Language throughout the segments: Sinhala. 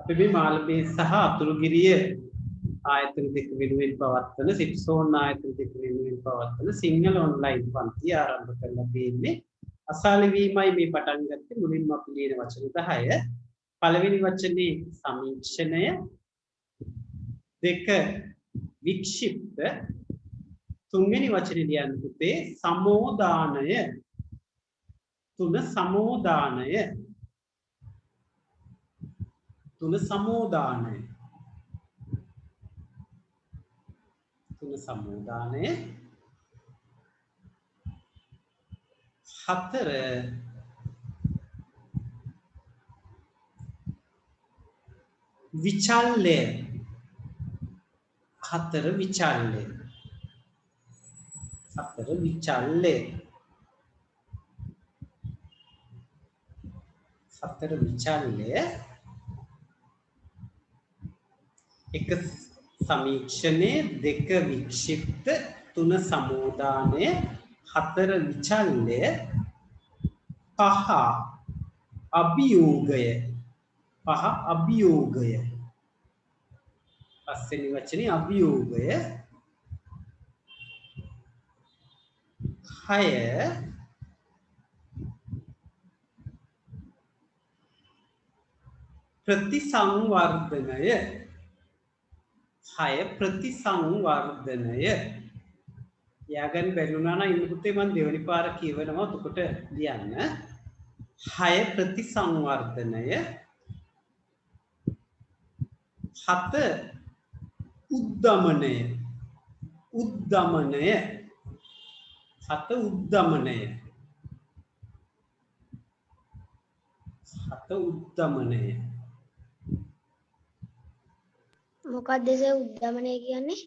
අපි මේ මාළඹේ සහ අතුරුගිරිය ආයතන දෙක වෙනුවෙන් පවත්වන සිප්සෝන් ආයතන දෙක වෙනුවෙන් පවත්වන සිංහල ඔන්ලයින් පන්ති ආරම්භ කරලා තියෙන්නේ. අසාලි වීමයි මේ පටන් ගත්තේ. මුලින්ම අපි ලියන වචන 10. පළවෙනි වචනේ සමීක්ෂණය, දෙක වික්ෂිප්ත, තුන්වෙනි වචනේ ලියන්න පුතේ සමෝදානය, තුන සමෝදානය, තුන සමෝදානය, තුන සමෝදානය, හතර විචල්්‍ය, හතර විචල්්‍ය, හතර විචල්්‍ය, හතර විචල්්‍ය, එක සමීක්ෂණය, දෙක වික්ෂිප්ත, තුන සමෝදානය, හතර විචල්්‍ය, පහ අභියෝගය, පහ අභියෝගය, පස්වෙනි වචනේ අභියෝගය, හය ප්‍රතිසංවර්ධනය, හය ප්‍රතිසංවර්ධනය. යාගන් බැලුණා නම් ඉන්න පුතේ මම දෙවෙනි පාර කියවනවා ඔතකොට ලියන්න. හය ප්‍රතිසංවර්ධනය, හත උද්දමනය, උද්දමනය, හත උද්දමනය, හත උද්දමනය. මොකක්ද ඒ උද්දමනය කියන්නේ?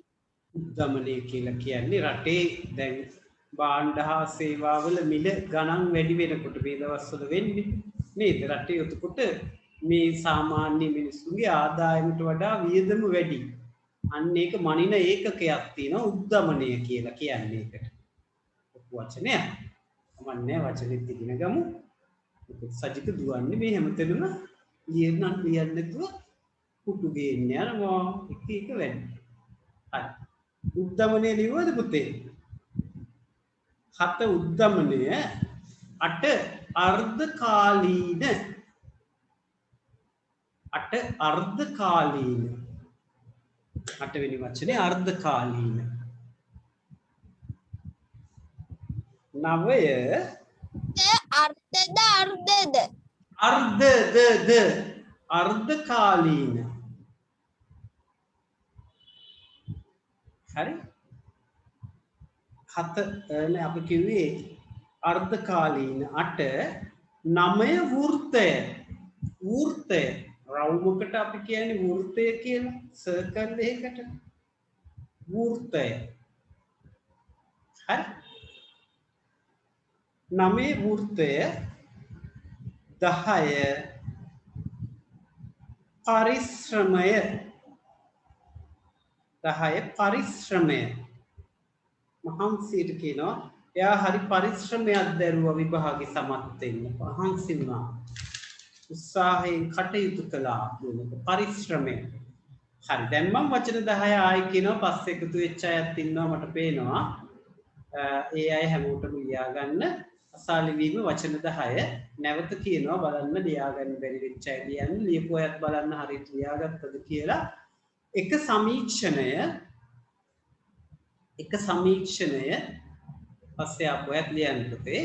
උද්දමනය කියලා කියන්නේ රටේ දැන් භාණ්ඩ හා සේවාවල මිල ගණන් වැඩි වෙනකොට මේ දවස්වල වෙන්නේ නේද? රටේ එතකොට මේ සාමාන්‍ය මිනිස්සුන්ගේ ආදායමට වඩා වියදම වැඩි. අන්න ඒක මනින ඒකකයක් තියෙනවා උද්දමනය කියලා කියන්නේ ඒකට. වචනය. මන්නේ වචනෙත් ඉගෙන ගමු. සජිත දුවන්නේ මේ හැමතැනම ලියන්න නැතුව පුටු ගේන්න යනවා එක එක වැඩි. හරි. උද්දමනය ලියුවද පුතේ? හත උද්දමනය, අට අර්ධකාලීන, අට අර්ධකාලීන, අටවෙනි වචනේ අර්ධකාලීන, නවය අර්ථද අර්ධද? අර්ධ අර්ධකාලීන. හරි. හත අපි කිව්වේ අර්ධකාලීන, අට නවය වෘත්තය, වෘත්තය රවුමකට අපි කියන්නේ වෘත්තය කියලා සර්කල් එකකට වෘත්තය. හරි. නවය වෘත්තය, 10 පරිශ්‍රමය, 10 පරිශ්‍රමය. මහන්සියට කියනවා එයා හරි පරිශ්‍රමයක් දැරුවා විභාගේ සමත් වෙන්න. මහන්සි වුණා. උත්සාහයෙන් කටයුතු කළා කියන පරිශ්‍රමය. හරි. දැන් මම වචන 10 ආයි කියනවා පස්සේ එකතු වෙච්ච අයත් ඉන්නවා මට පේනවා. ඒ අය හැමෝටම ලියා ගන්න. අසාලි වීම වචන 10 නැවත කියනවා බලන්න ලියා ගන්න බැරි වෙච්ච අය ලියන්න. ලියපු අයත් බලන්න හරියට ලියාගත්තද කියලා. එක සමීක්ෂණය, එක සමීක්ෂණය පස්සේ අපොයත් ලියන්න පුතේ.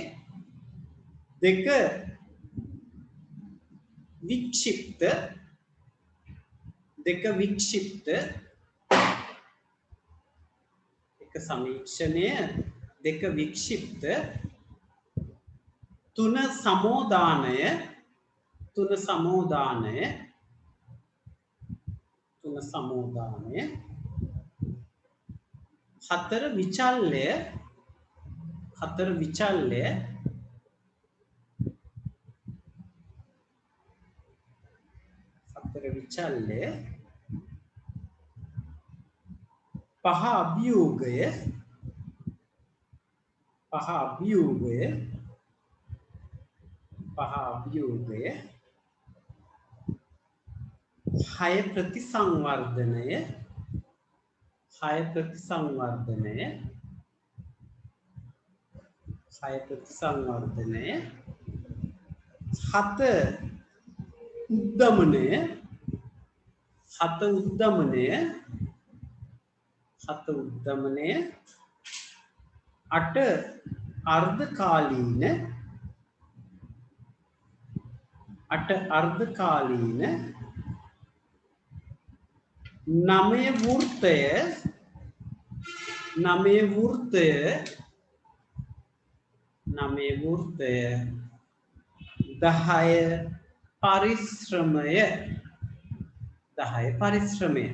දෙක වික්ෂිප්ත, දෙක වික්ෂිප්ත, එක සමීක්ෂණය, දෙක වික්ෂිප්ත, තුන සමෝදානය, තුන සමෝදානය, තුන සමෝදානය, හතර විචල්්‍ය, හතර විචල්්‍ය, හතර විචල්්‍ය, පහ අභියෝගය, පහ අභියෝගය, පහ අභියෝගය, හය ප්‍රතිසංවර්ධනය හය ප්‍රතිසංවර්ධනය හය ප්‍රතිසංවර්ධනය හත උද්දමනය හත උද්දමනය හත උද්දමනය අට අර්ධකාලීන අට අර්ධකාලීන නමය වෘත්තය නමය වෘත්තය නමය වෘත්තය 10 පරිශ්‍රමය 10 පරිශ්‍රමය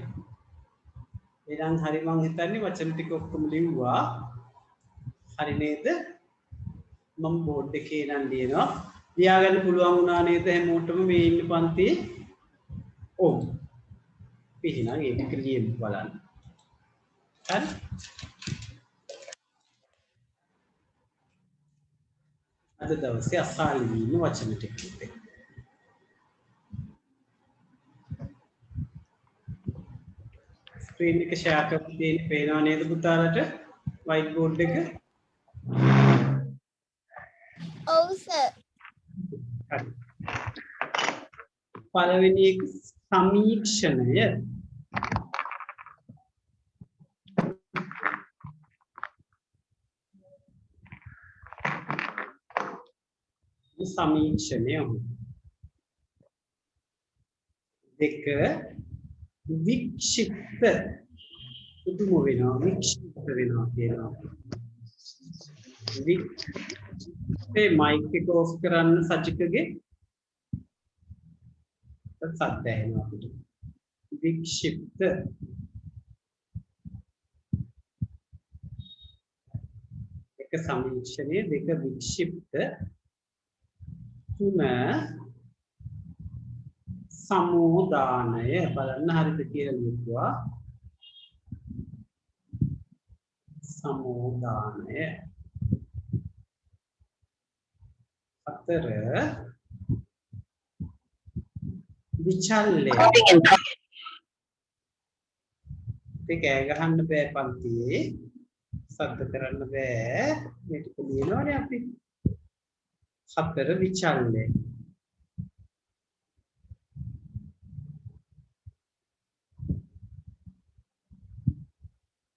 එහෙනම් හරි මං හිතන්නේ වචන ටික ඔක්කොම ලිව්වා හරි නේද මම බෝඩ් එකේ නම් ලියනවා ලියාගන්න පුළුවන් වුණා නේද හැමෝටම මේ ඉන්න පන්තියේ ඔව් එහෙනම් ඒක ලියන්න බලන්න හරි අද දවසේ අසාලින වචන ටික ලියන්න ස්ක්‍රීන් එක ෂෙයා කරලා තියෙන පේනව නේද පුතාලට වයිට් බෝඩ් එක ඔව් සර්. හරි පළවෙනි එක සමීක්ෂණය සමීක්ෂණය දෙක වික්ෂිප්ත උතුම වෙනවා වික්ෂිප්ත වෙනවා කියනවා වික්ෂිප්තේ මයික් එක ඔෆ් කරන්න සජිකගේ සද්ද ඇහෙනවා අපිට වික්ෂිප්ත එක සමීක්ෂණය දෙක වික්ෂිප්ත තුන සමෝදානය බලන්න හරිද කියලා ලියුවා සමෝදානය හතර විචල්ලය ඒක ගහන්න බෑ පන්තියේ සද්ද කරන්න බෑ මේක ලියනවානේ අපි හතර විචල්ලය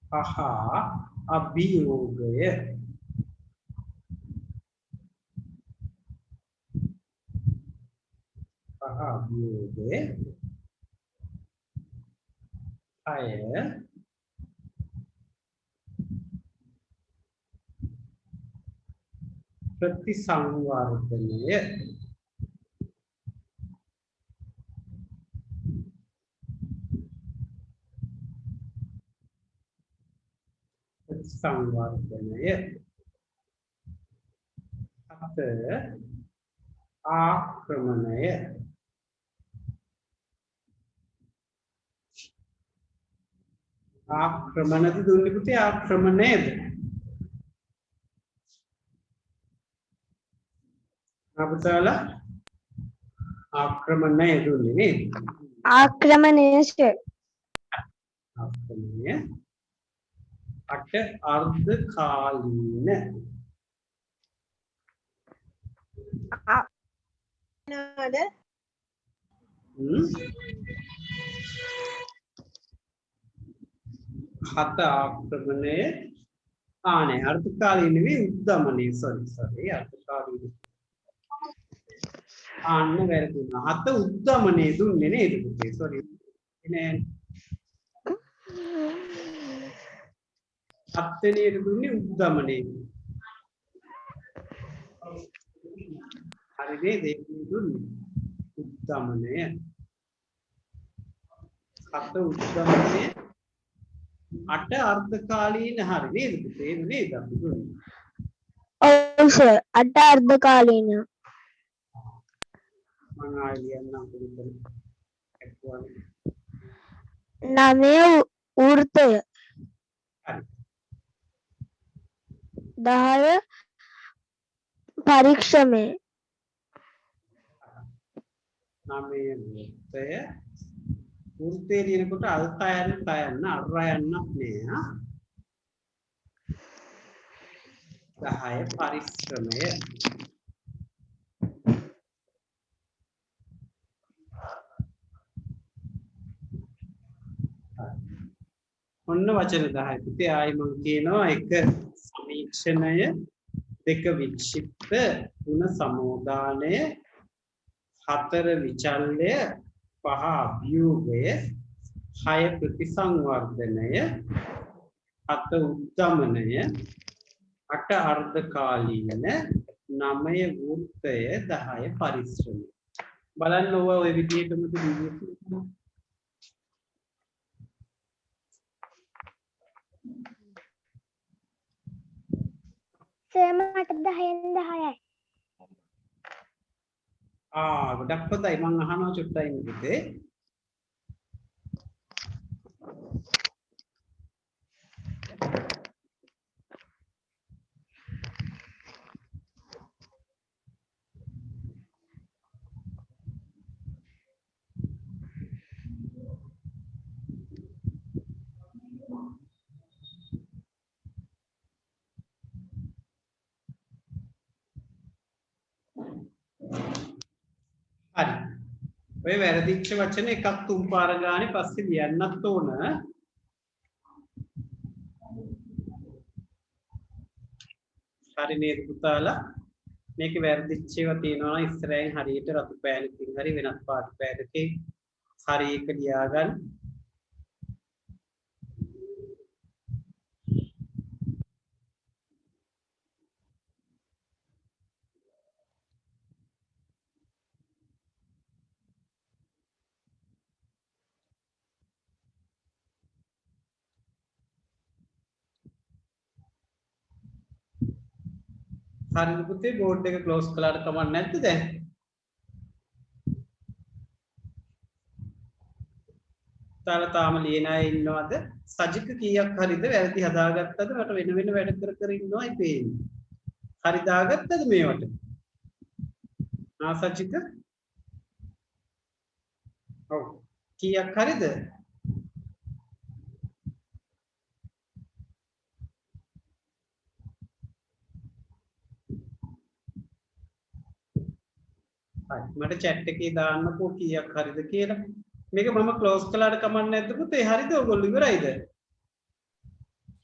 පහ අභියෝගය පහ අභියෝගය අය ප්‍රතිසංවර්ධනය සංවර්ධනය හත ආක්‍රමණය ආක්‍රමණද දුන්නේ පුතේ ආක්‍රමණයද අපතල ආක්‍රමණය දුන්නේ නේද ආක්‍රමණය සර්. ආක්‍රමණය අට අර්ධකාලීන නේද හත ආක්‍රමණය ආනේ අර්ධකාලීන නෙවෙයි උද්දමනය සෝරි අර්ධකාලීන ආන්න වැරදුනා හත උද්දමනය දුන්නේ නේද පුතේ සෝරි නෑ හත්වෙනියට දුන්නේ උද්දමනය හරි නේද ඒක දුන්නේ උද්දමනය හත උද්දමනය අට අර්ධකාලීන හරි නේද පුතේ නේද අපි දුන්නේ ඔව් සර්. අට අර්ධකාලීන. මම ආයෙත් පුතේ එක්වන්නේ නමය වෘත්තය හරි 10 පරීක්ෂමය නමය වෘත්තය වෘත්තේ ලියනකොට අල්තයන් තයන්න අරයන්නක් නෑ. 10 පරිශ්‍රමය. ඔන්න වචන 10 පුතේ ආයි මම කියනවා එක සමීක්ෂණය දෙක වික්ෂිප්ත තුන සමෝදානය හතර විචල්්‍ය පහ අභියෝගය හය ප්‍රතිසංවර්ධනය හත උද්දමනය අට අර්ධකාලීන නවය වෘත්තය 10 පරිශ්‍රමය. බලන්න ඕවා ඔය විදිහටම දීලා සමට 10න් 10යි. ගොඩක් හොඳයි මම අහනවා චුට්ටයි පුතේ. හරි. ඔය වැරදිච්ච වචන එකක් තුන් පාර ගානේ පස්සේ ලියන්නත් ඕන. හරි නේද පුතාලා? මේක වැරදිච්ච ඒවා තියෙනවා නම් ඉස්සරහින් හරියට රතු පෑනකින් හරි වෙනත් පාට පෑනකින් හරි එක ලියාගන්න. හරිද පුතේ බෝඩ් එක ක්ලෝස් කළාට කමක් නැද්ද දැන්? තාම ලියන අය ඉන්නවද? සජික කීයක් හරිද වැරදි හදාගත්තද? මට වෙන වෙන වැඩ කර ඉන්නවයි පේන්නේ. හරි දාගත්තද මේවට? සජික? ඔව්. කීයක් හරිද? මට chat එකේ දාන්නකෝ කීයක් හරිද කියලා. මේක මම ක්ලෝස් කළාට කමක් නැද්ද පුතේ? හරිද ඔයගොල්ලෝ ඉවරයිද?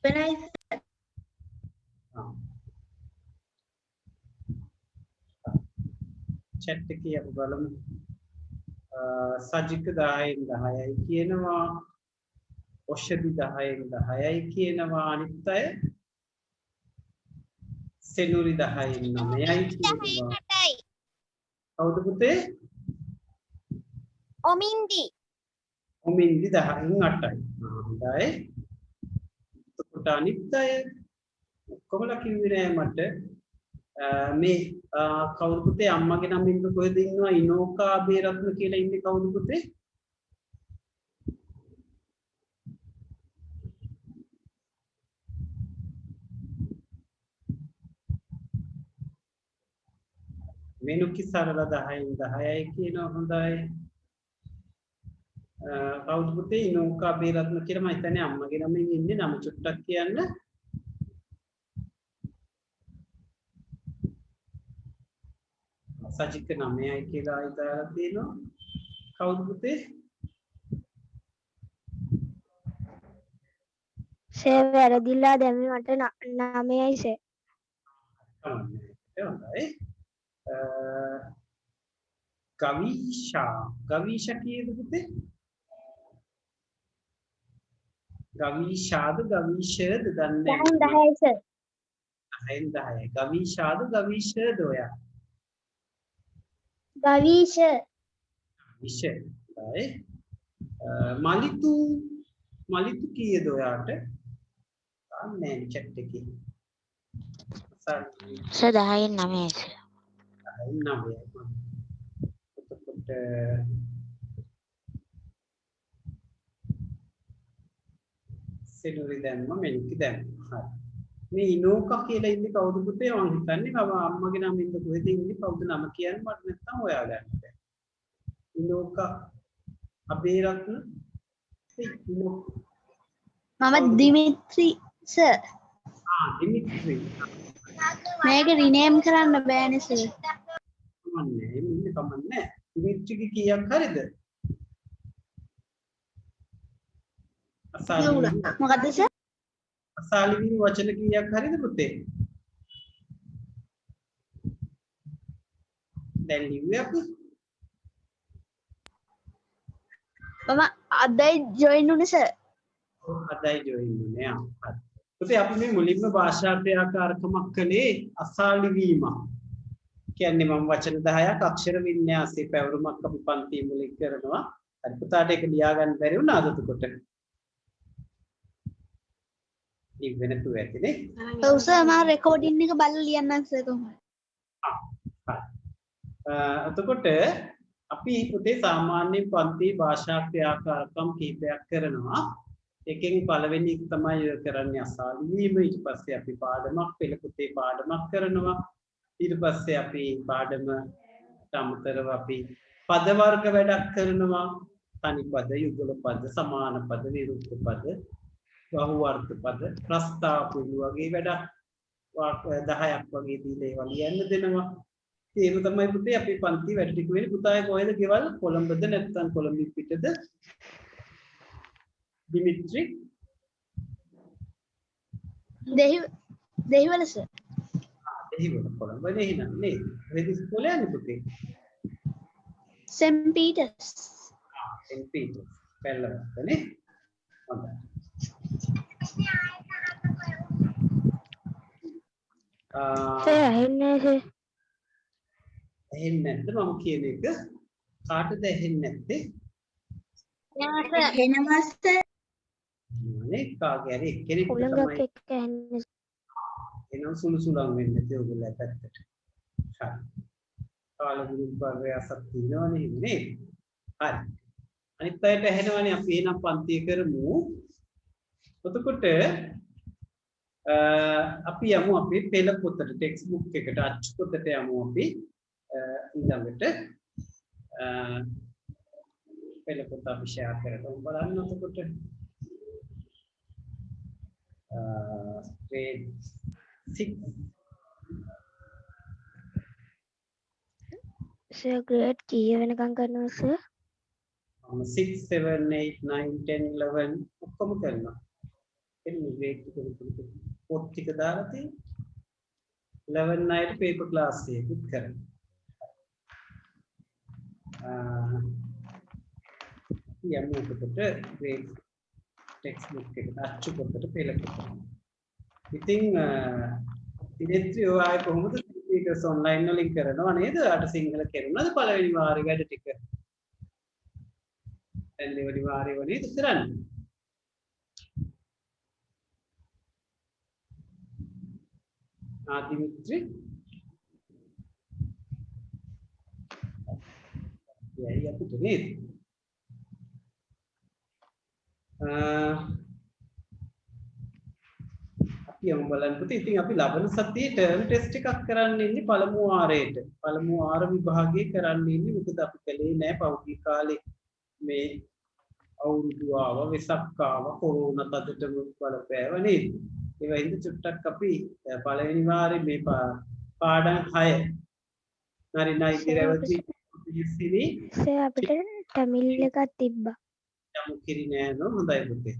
වෙනයි. chat එකේ අපි බලමු. සජික 10න් 10යි කියනවා. ඔෂදි 10න් 10යි කියනවා. අනිත් අය සෙනුරි 10න් 9යි කියනවා. කවුද පුතේ? ඔමින්දි. ඔමින්දි 10න් 8යි. හොඳයි. එතකොට අනිත් අය කොහොමද කිව්වේ නෑ මට මේ කවුරු පුතේ අම්මගේ නමින් කොහෙද ඉන්නවා ඉනෝකා බේරත්න කියලා ඉන්නේ කවුද පුතේ? මෙනුකි සරල 10න් 10යි කියනවා. හොඳයි. කවුද පුතේ ඉනෝකා බේරත්න කියලා මම හිතන්නේ අම්මගේ නමින් ඉන්නේ. නම චුට්ටක් කියන්න. සජික 9යි කියලා ඉදාලා තියෙනවා. කවුද පුතේ? සේ වැරදිලා දැන් මට 9යි සේ. හොඳයි. ගවීෂා කීයද පුතේ? ගවීෂාද ගවීෂයද දන්නේ නැහැ. 10යි සේ. 10න් 10යි. ගවීෂාද ගවීෂයද ඔයා? ගවීෂ. විෂය. හොඳයි. මලිතු කීයද ඔයාට? දන්නේ නැහැ chat එකේ. 10න් 9යි. 10න් 9යි. එතකොට සෙනුරි දැම්ම මෙනිකි දැම්ම. හරි. මේ ඉනෝකා කියලා ඉන්නේ කවුද පුතේ? මම හිතන්නේ අම්මගේ නමින්ද කොහෙද ඉන්නේ කවුද නම කියන්නේ මට නැත්තම් හොයාගන්න බැහැ. ඉනෝකා අබේරත්න මම දිමිත්‍රි සර්. දිමිත්‍රි. මේක රිනේම් කරන්න බෑනේ සර්. කමන්නේ ඉන්නේ කමන්නේ. දිමිත්‍රිගේ කීයක් හරිද? අසාලි මොකද්ද සර්? අසාලි වචන කීයක් හරිද පුතේ? දැන් ලිව්වේ අපි. මම අදයි ජොයින් වුනේ සර්. අදයි ජොයින් වුණේ. පුතේ අපි මේ මුලින්ම භාෂා ක්‍රියාකාරකමක් කළේ අසාලි වීම. කියන්නේ මම වචන 10ක් අක්ෂර වින්‍යාසයේ පැවරුමක් අපි පන්ති මුලින් කරනවා. හරි පුතාට ඒක ලියා ගන්න බැරි වුණාද එතකොට? ඉවෙන තු ඇතිනේ. ඔව් සර් මම රෙකෝඩින් එක බලලා ලියන්නම් සර් කොහොමද? එතකොට අපි පුතේ සාමාන්‍ය පන්ති භාෂා ක්‍රියාකාරකම් කීපයක් කරනවා. එකෙන් පළවෙනි එක තමයි කරන්නේ අසාලි වීම. ඊට පස්සේ අපි පාඩමක් පෙළ පුතේ පාඩමක් කරනවා. ඊට පස්සේ අපි පාඩමට අමතරව අපි පද වර්ග වැඩක් කරනවා. තනි පද, යුගල පද, සමාන පද, විරුද්ධ පද, බහු වර්ග පද, ප්‍රස්තාව පුළු වගේ වැඩක් 10ක් වගේ දීලා ඒවා ලියන්න දෙනවා. ඒක තමයි පුතේ අපි පන්ති වැඩ ටික වෙන්නේ. පුතාගේ කොහෙද ගෙවල්? කොළඹද නැත්නම් කොළඹ පිටද? Dimitri Dehiwala sir. දෙහිවල කොළඹ නෙහිනම් නේ. වෙද ඉස්කෝලේ යන්නේ පුතේ? Saint Peter's. Saint Peter's. පැල්ලවත්තනේ. හොඳයි. සර් ඇහෙන්නේ සර්. ඇහෙන්නේ නැද්ද මම කියන එක? කාටද ඇහෙන්නේ නැත්තේ? එනවා සර්. නේ කාගේ හරි එක්කෙනෙක් උලංගක් තමයි එක්ක ඇහෙන්නේ. එනම් සුළු සුළං වෙන්නේ නැති ඔයගොල්ලෝ පැත්තට. හරි. කාලගුරු පර්යාසක් තියෙනවනේ නේ. හරි. අනිත් අයට ඇහෙනවනේ අපි එනම් පන්තිය කරමු. එතකොට අපි යමු අපි පෙළ පොතට ටෙක්ස්ට් බුක් එකට අච්චු පොතට යමු අපි ඊළඟට පෙළ පොත අපි ෂෙයා කරලා බලන්න එතකොට grade 6 සර් ග්‍රේඩ් කීය වෙනකම් කරනවා සර්? 6 7 8 9 10 11 ඔක්කොම කරනවා. එන්නේ grade ටික පොත් ටික දාලා තියෙන 11 night paper class එකකුත් කරනවා. යමු එතකොට grade text book එකට අච්චු පොතට පෙළ පොත. ඉතින් දිනෙත්‍රි ඔය ආයේ කොහොමද ස්පීකර්ස් ඔන්ලයින් වලින් කරනවා නේද? අට සිංහල කරුණාද පළවෙනි වාරේ වැඩ ටික. දැන් දෙවෙනි වාරේ වනේ කරන්නේ. දිමිත්‍රි යයි අපිට නේද? අපි යමු බලන්න පුතේ. ඉතින් අපි ලබන සතියේ ටර්ම් ටෙස්ට් එකක් කරන්න ඉන්නේ පළමු වාරයට. පළමු වාර විභාගයේ කරන්න ඉන්නේ. මොකද අපි කලේ නෑ පෞද්ගලික කාලේ මේ අවුරුදු ආව, වෙසක් ආව, කොරෝනා තදටම බලපෑව නේද? ඒ වයින්ද චුට්ටක් අපි පළවෙනි වාරේ මේ පාඩම් 6 හරි නයි රැවටි ඉතිරි සර් අපිට ටැමිල් එකක් තිබ්බා. යමු කිරි නෑ නෝ හොඳයි පුතේ.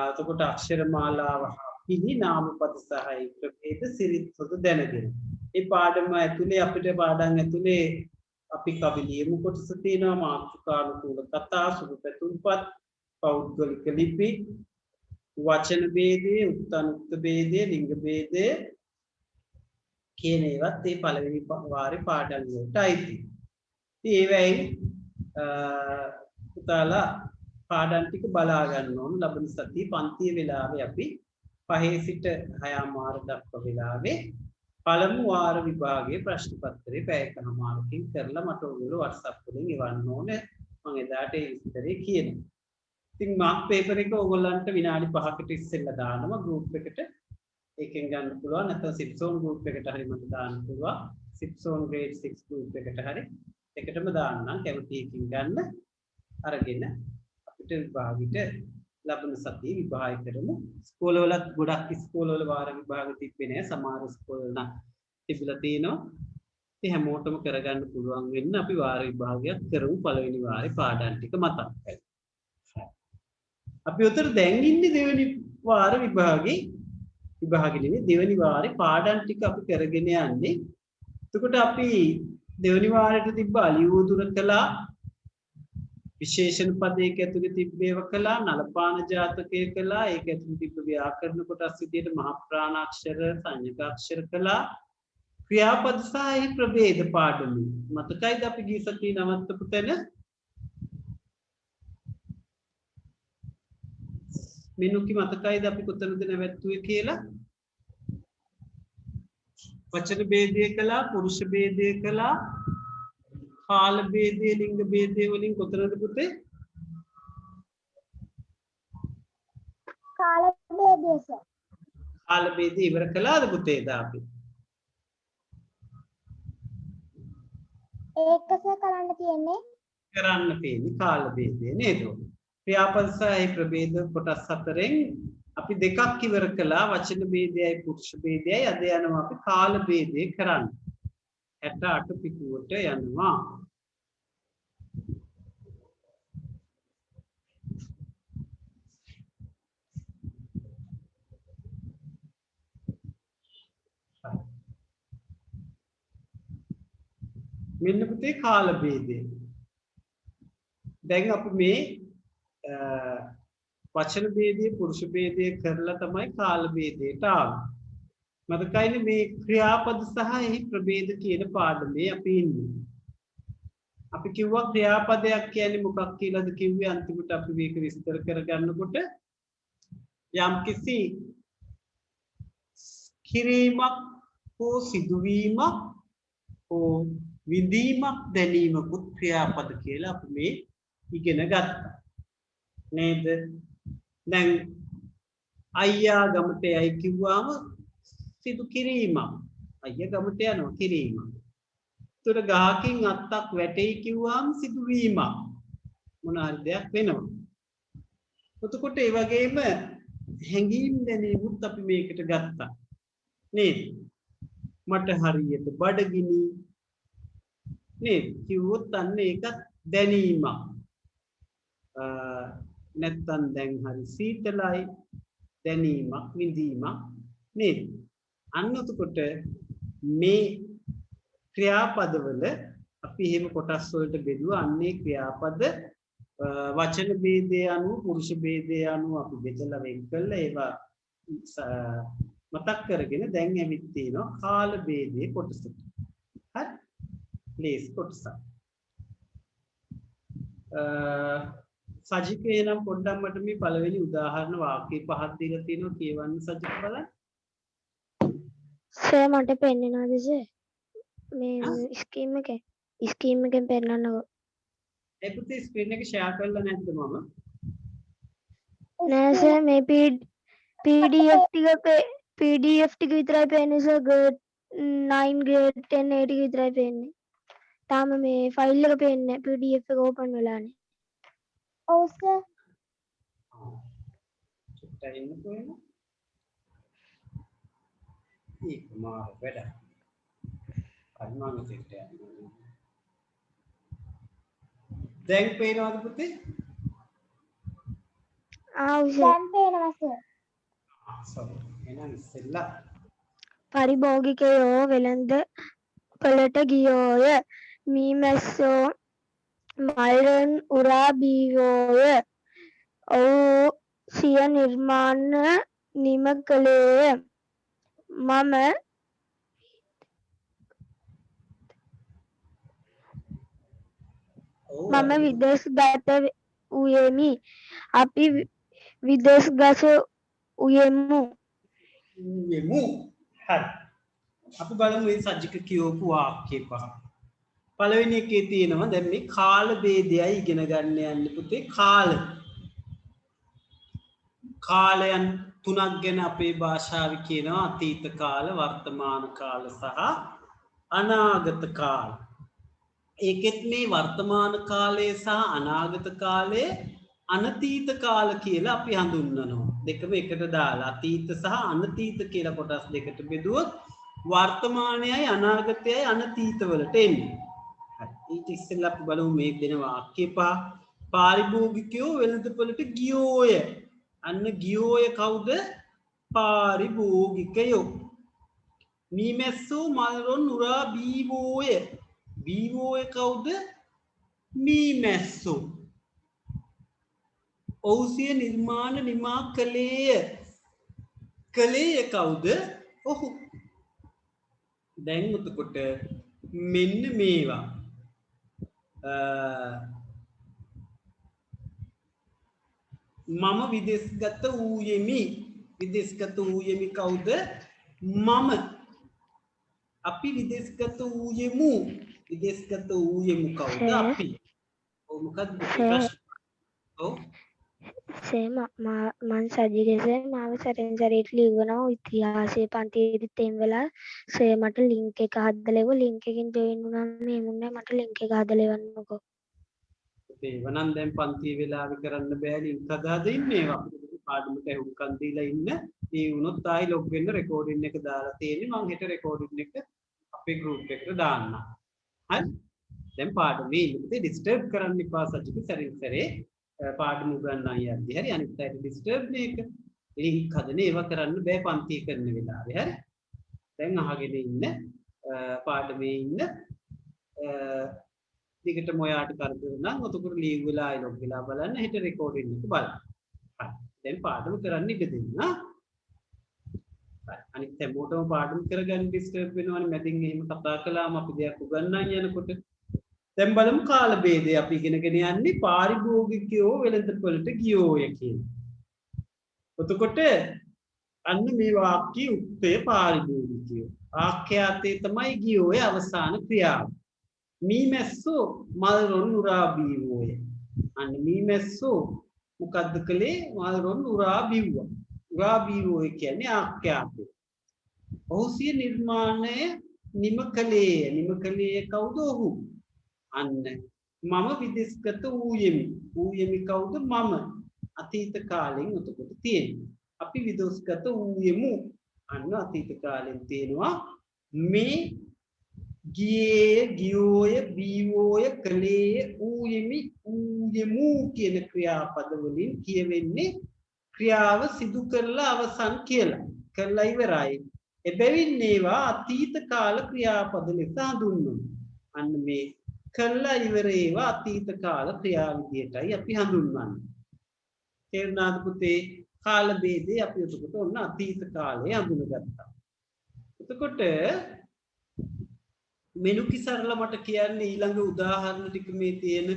එතකොට අක්ෂර මාලාව පිළි නාමපද සහයි ප්‍රභේද සිරිත් පොත දැනගෙන. මේ පාඩම ඇතුලේ අපිට පාඩම් ඇතුලේ අපි කවි ලියමු කොටස තියෙනවා මාතෘකානුකූල කතා සුළු පැතුම්පත් පෞද්ගලික ලිපි වචන ભેදේ උක්තානුක්ත ભેදේ ලිංග ભેදේ කියන ඒවත් මේ පළවෙනි වාරේ පාඩම් වලට අයිති. ඉතින් ඒවැයි පුතාලා පාඩම් ටික බලා ගන්න ඕන. ලබන සතියේ පන්තිය වෙලාවේ අපි 5 සිට 6:00 දක්වා වෙලාවේ පළමු වාර විභාගයේ ප්‍රශ්න පත්‍රය පැයකමාරකින් කරලා මට ඔයගොල්ලෝ WhatsApp වලින් එවන්න ඕනේ. මම එදාට ඒ විස්තරේ කියනවා. ඉතින් මාක් පේපර් එක ඔයගොල්ලන්ට විනාඩි 5කට ඉස්සෙල්ලා දානවා group එකට. ඒකෙන් ගන්න පුළුවන්. නැත්නම් Sipson group එකට හරි මට දාන්න පුළුවන්. Sipson grade 6 group එකට හරි එකටම දාන්නම්. කැමති එකකින් ගන්න අරගෙන අපි අපිට විභාගෙට ලබන සතියේ විභාග කරමු. ස්කෝලවලත් ගොඩක් ස්කෝලවල වාර විභාග තිබ්බේ නැහැ. සමහර ස්කෝලවල නම් තිබිලා තියෙනවා. ඉතින් හැමෝටම කරගන්න පුළුවන් වෙන්න අපි වාර විභාගයක් කරමු පළවෙනි වාරේ පාඩම් ටික මතක් කරගන්න. අපි උතර දැන් ඉන්නේ දෙවෙනි වාර විභාගේ නෙමෙයි දෙවෙනි වාරේ පාඩම් ටික අපි කරගෙන යන්නේ. එතකොට අපි දෙවෙනි වාරයට තිබ්බ අලියෝදුර කළා විශේෂණ පදයක ඇතුලේ තිබ්බේව කළා නලපාන ජාතකය කළා ඒක ඇතුලේ තිබ්බ ව්‍යාකරණ කොටස් විදියට මහ ප්‍රාණාක්ෂර සංයුක්තාක්ෂර කළා ක්‍රියාපද සහ ප්‍රභේද පාඩම මතකයිද අපි ගිය සතියේ නවත්තපු තැන මෙනුකි මතකයිද අපි කොතනද නැවැත්තුවේ කියලා වචන ભેදය කළා පුරුෂ ભેදය කළා කාල ભેදය ලිංග ભેදය වලින් කොතනද පුතේ කාල ભેදය සර් කාල ભેදය ඉවර කළාද පුතේ අපි ඒකස කරන්න තියෙන්නේ කාල ભેදය නේද ක්‍රියාපද සහ ප්‍රභේද කොටස් හතරෙන් අපි දෙකක් ඉවර කළා වචන ભેදයයි පුරුෂ ભેදයයි අද යනවා අපි කාල ભેදය කරන්න 68 පිටුවට යනවා මෙන්න පුතේ කාල ભેදය දැන් අපි මේ වචන ભેදය පුරුෂ ભેදය කරලා තමයි කාල ભેදයට ආවේ මතකයිනේ මේ ක්‍රියාපද සහ එහි ප්‍රභේද කියන පාඩමේ අපි ඉන්නේ අපි කිව්වා ක්‍රියාපදයක් කියන්නේ මොකක් කියලාද කිව්වේ අන්තිමට අපි මේක විස්තර කරගන්නකොට යම්කිසි කිරීමක් හෝ සිදුවීමක් හෝ විඳීමක් දැනීමකුත් ක්‍රියාපද කියලා අපි මේ ඉගෙන ගත්තා නේද දැන් අයියා ගමට යයි කිව්වම සිදු කිරීමක් අයියා ගමට යනවා කිරීමක් උතර ගහකින් අත්තක් වැටෙයි කිව්වම සිදුවීමක් මොන හරි දෙයක් වෙනවා එතකොට ඒ වගේම හැඟීම් දැනීමුත් අපි මේකට ගත්තා නේද මට හරියට බඩගිනි නේද කිව්වොත් අන්න ඒකත් දැනීමක් නැත්තම් දැන් හරි සීතලයි දැනීමක් විඳීමක් නේද අන්න එතකොට මේ ක්‍රියාපදවල අපි එහෙම කොටස් වලට බෙදුවා අන්නේ ක්‍රියාපද වචන ભેදය අනුව පුරුෂ ભેදය අනුව අපි බෙදලා වෙන් කළා ඒවා මතක් කරගෙන දැන් ඇවිත් තිනවා කාල ભેදයේ කොටසට හරි ප්ලේස් කොටස සජිකේ නම් පොඩ්ඩක් මට මේ පළවෙනි උදාහරණ වාක්‍ය පහක් දීලා තියෙනවා කියවන්න සජික බලන්න සර් මට පෙන්නනවාද සර් මේ ස්කීම් එකෙන් පෙන්නන්නකෝ ඒ පුතේ ස්ක්‍රීන් එක ෂෙයා කරලා නැද්ද මම නෑ සර් මේ PDF ටික විතරයි පෙන්නේ සර් grade 9 grade 10 ඒ ටික විතරයි පෙන්නේ තාම මේ ෆයිල් එක පෙන්නේ PDF එක ඕපන් වෙලා නැහැ ඔව් සර් චුට්ටක් ඉන්න කොහෙද ඒක මාර වැඩ කර්මාන සෙට් එක දැන් පේනවද පුතේ ආව් සර් දැන් පේනවා සර් සර් එහෙනම් ඉස්සෙල්ලා පරිභෝගිකයෝ වෙළඳ පොළට ගියෝය මීමැස්සෝ මල්රන් උරා බීවෝය ඔව් සිය නිර්මාණ නිම කළේය මම විදේශගත වූයෙමි අපි විදේශගත වූයෙමු හරි අපි බලමු මේ සජ්ජික කියවපු වාක්‍ය පහ පළවෙනි එකේ තියෙනවා දැන් මේ කාල ભેදයයි ඉගෙන ගන්න යන්නේ පුතේ කාලයන් තුනක් ගැන අපේ භාෂාවේ කියනවා අතීත කාල වර්තමාන කාල සහ අනාගත කාල ඒකෙත් මේ වර්තමාන කාලය සහ අනාගත කාලය අනතීත කාල කියලා අපි හඳුන්වනවා. දෙකම එකට දාලා අතීත සහ අනතීත කියලා කොටස් දෙකට බෙදුවොත් වර්තමානයයි අනාගතයයි අනතීත වලට එන්නේ. හරි. ඊට ඉස්සෙල්ලා අපි බලමු මේ දෙන වාක්‍ය පහ. පාරිභෝගිකයෝ වෙළඳපොළට ගියෝය. අන්න ගියෝය කවුද? පාරිභෝගිකයෝ. මීමැස්සෝ මල්රොන් උරා බීවෝය. බීවෝය කවුද? මීමැස්සෝ. ඔහුසිය නිර්මාණ නිමා කළේය. කළේය කවුද? ඔහු. දැන් එතකොට මෙන්න මේවා මම විදේශගත වූයෙමි. විදේශගත වූයෙමි කවුද? මම. අපි විදේශගත වූයෙමු. විදේශගත වූයෙමු කවුද? අපි. ඔව් මොකක්ද ප්‍රශ්න? ඔව් මං සජිකසේ මාව සැරෙන් සැරේට ලියවනවා ඉතිහාසයේ පන්තියේදීත් එම් වෙලා මට ලින්ක් එක හදලා ලෙව ලින්ක් එකෙන් ජොයින් වුණා මේ මුන්නේ මට ලින්ක් එක හදලා එවන්නකෝ. ඒවනම් දැන් පන්තිය වෙලාවෙ කරන්න බෑ ලින්ක් හදා දෙන්නේ. අපිට පාඩමට හුම්කන් දීලා ඉන්න. ඒ වුණොත් ආයි ලොග් වෙන්න රෙකෝඩින් එක දාලා තියෙන්නේ. මං හෙට රෙකෝඩින් එක අපේ ගෲප් එකට දාන්නම්. හරි. දැන් පාඩමේ ඉන්නකොට ඩිස්ටර්බ් කරන්න එපා සජික සැරින් සැරේ. පාඩම උගන්වන්න යද්දී හරි අනිත් අයට ඩිස්ටර්බ් මේක ලින්ක් හදන ඒවා කරන්න බෑ පන්ති කරන වෙලාවේ හරි දැන් අහගෙන ඉන්න පාඩමේ ඉන්න දිගටම ඔයාට කරදර නම් ඔතකොට ලීව් වෙලා ලොග් වෙලා බලන්න හෙට රෙකෝඩින් එක බලන්න හරි දැන් පාඩම කරන්න ඉඩ දෙන්න හරි අනිත් හැමෝටම පාඩම කරගන්න ඩිස්ටර්බ් වෙනවනේ මැදින් එහෙම කතා කළාම අපි දෙයක් උගන්වන්න යනකොට දැන් බලමු කාල ભેදය අපි ඉගෙනගෙන යන්නේ පාරිභෝගිකයෝ වෙළඳපොළට ගියෝය කියලා. එතකොට අන්න මේ වාක්‍යයේ උත්තය පාරිභෝගිකයෝ. ආඛ්‍යාතේ තමයි ගියෝය අවසාන ක්‍රියාව. මීමැස්සෝ මල්රොන් උරා බීවෝය. අන්න මීමැස්සෝ මොකද්ද කළේ? මල්රොන් උරා බිව්වා. උරා බීවෝය කියන්නේ ආඛ්‍යාතේ. ඔහු සිය නිර්මාණය නිම කළේ. නිම කළේ කවුද? ඔහු. අන්න මම විදේශගත වූයෙමි. වූයෙමි කවුද? මම. අතීත කාලෙන් උතකොට තියෙනවා. අපි විදේශගත වූයෙමු. අන්න අතීත කාලෙන් තියෙනවා මේ ගියේ ගියෝය බීවෝය කලේ වූයෙමි වූයෙමු කියන ක්‍රියාපද වලින් කියවෙන්නේ ක්‍රියාව සිදු කරලා අවසන් කියලා. කරලා ඉවරයි. එබැවින් ඒවා අතීත කාල ක්‍රියාපද ලෙස හඳුන්වනවා. අන්න මේ කළා ඉවර ඒවා අතීත කාල ක්‍රියා විදියටයි අපි හඳුන්වන්නේ. තේරුණාද පුතේ? කාල ભેදේ අපි එතකොට ඔන්න අතීත කාලේ හඳුනගත්තා. එතකොට මෙනුකි සරල මට කියන්නේ ඊළඟ උදාහරණ ටික මේ තියෙන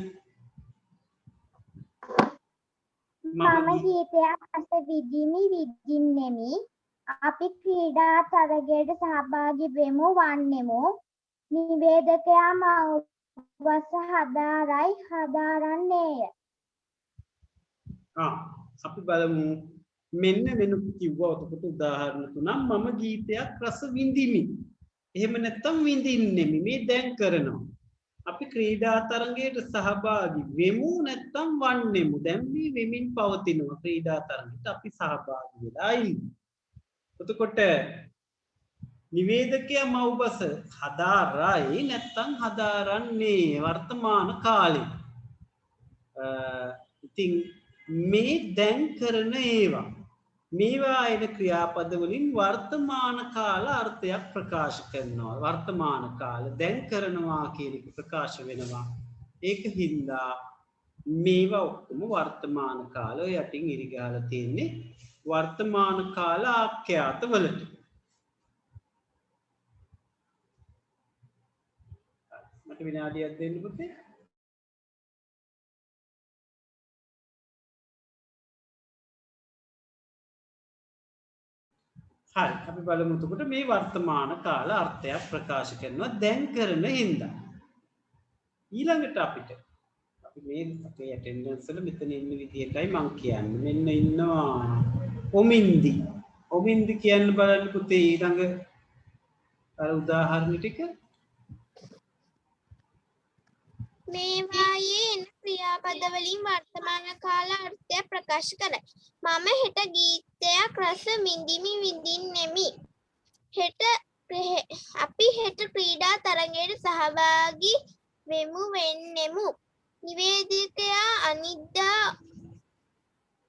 මම ගීතයක් අස විඳින්නෙමි. අපි ක්‍රීඩා තරගයට සහභාගී වෙමු වන්නෙමු. නිවේදකයා මව්බස හදාරන්නේය. අපි බලමු මෙන්න මෙනුකි කිව්වා එතකොට උදාහරණ තුනක් මම ගීතයක් රස විඳිමි. එහෙම නැත්නම් විඳින්නෙමි මේ දැන් කරනවා. අපි ක්‍රීඩා තරගයට සහභාගී වෙමු නැත්නම් වන්නෙමු. දැන් මේ වෙමින් පවතිනවා ක්‍රීඩා තරගයට අපි සහභාගී වෙලා ඉන්නේ. එතකොට නිවේදකයා මව්බස හදාරයි නැත්නම් හදාරන්නේ වර්තමාන කාලේ. ඉතින් මේ දැන් කරන ඒවා මේවා එන ක්‍රියාපද වලින් වර්තමාන කාල අර්ථයක් ප්‍රකාශ කරනවා. වර්තමාන කාල දැන් කරනවා කියන එක ප්‍රකාශ වෙනවා. ඒක හින්දා මේවා ඔක්කොම වර්තමාන කාල යටින් ඉරිගාලා තියෙන්නේ වර්තමාන කාල ආඛ්‍යාත වලට. මට විනාඩියක් දෙන්න පුතේ. හරි අපි බලමු එතකොට මේ වර්තමාන කාල අර්ථයක් ප්‍රකාශ කරනවා දැන් කරන හින්දා. ඊළඟට අපිට අපි මේ අපේ ඇටෙන්ඩන්ස් වල මෙතන ඉන්න විදියටයි මම කියන්නේ. මෙන්න ඉන්නවා ඔමින්දි. ඔමින්දි කියන්න බලන්න පුතේ ඊළඟ අර උදාහරණ ටික. මේවායේ එන ක්‍රියාපද වලින් වර්තමාන කාල අර්ථය ප්‍රකාශ කරයි. මම හෙට ගීතයක් රස විඳින්නෙමි. අපි හෙට ක්‍රීඩා තරගයට සහභාගී වෙන්නෙමු. නිවේදකයා අනිද්දා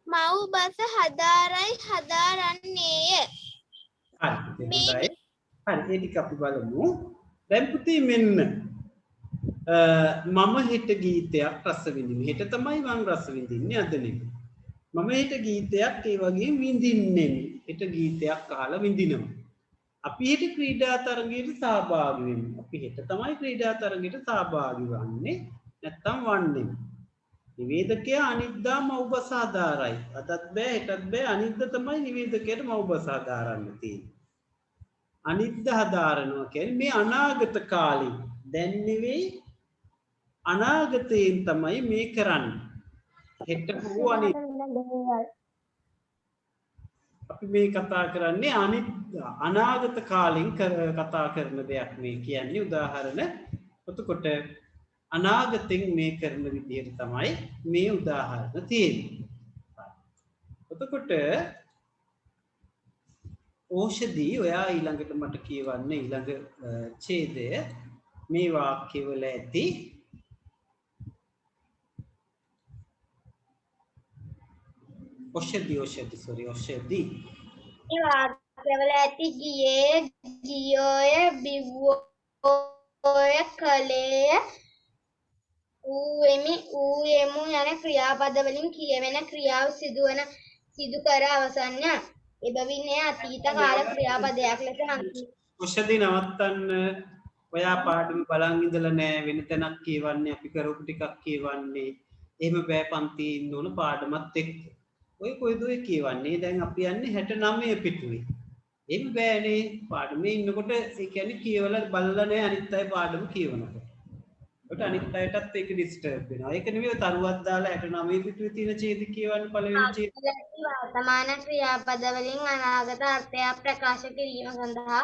මව් බස හදාරන්නේය. හරි ඒ ටික අපි බලමු. දැන් පුතේ මෙන්න මම හෙට ගීතයක් රස විඳින්න. හෙට තමයි මම රස විඳින්නේ අද නෙමෙයි. මම හෙට ගීතයක් ඒ වගේ විඳින්නේ. හෙට ගීතයක් අහලා විඳිනවා. අපි හෙට ක්‍රීඩා තරගයට සහභාගී වෙමු. අපි හෙට තමයි ක්‍රීඩා තරගයට සහභාගී වන්නේ. නැත්තම් වන්නේ. නිවේදකයා අනිද්දා මව්බස හදාරයි. අදත් බෑ හෙටත් බෑ අනිද්දා තමයි නිවේදකයාට මව්බස හදාරන්න තියෙන්නේ. අනිද්දා හදාරනවා කියන්නේ මේ අනාගත කාලේ දැන් නෙවෙයි අනාගතයෙන් තමයි මේ කරන්නේ. හෙට හෝ අනිද්දා අපි මේ කතා කරන්නේ අනාගත කාලෙන් කතා කරන දෙයක් මේ කියන්නේ උදාහරණ. එතකොට අනාගතෙන් මේ කරන විදිහට තමයි මේ උදාහරණ තියෙන්නේ. එතකොට ඕෂධි ඔයා ඊළඟට මට කියවන්න ඊළඟ ඡේදය මේ වාක්‍යවල ඇති ඕෂධි මේ වාක්‍යවල ඇති ගියේ ගියෝය බිව්වෝය කලේය ඌෙමු යන ක්‍රියාපද වලින් කියවෙන ක්‍රියාව සිදු කර අවසන්ය. එබැවින් එය අතීත කාල ක්‍රියාපදයක් ලෙස හඳුන්වනවා. ඕෂධි නවත්තන්න. ඔයා පාඩම බලන් ඉඳලා නෑ වෙන තැනක් කියවන්නේ අපි කරපු ටිකක් කියවන්නේ. එහෙම බෑ පන්තියේ ඉන්න ඕන පාඩමත් එක්ක. ඔය කොයිද ඔය කියවන්නේ? දැන් අපි යන්නේ 69 පිටුවේ. එහෙම බෑනේ පාඩමේ ඉන්නකොට ඒ කියන්නේ කියවලා බලලා නෑ අනිත් අය පාඩම කියවනකොට. ඔට අනිත් අයටත් ඒක ඩිස්ටර්බ් වෙනවා. ඒක නෙමෙයි තරුවක් දාලා 69 පිටුවේ තියෙන ඡේද කියවන්න පළවෙනි ඡේද. වර්තමාන ක්‍රියාපද වලින් අනාගත අර්ථය ප්‍රකාශ කිරීම සඳහා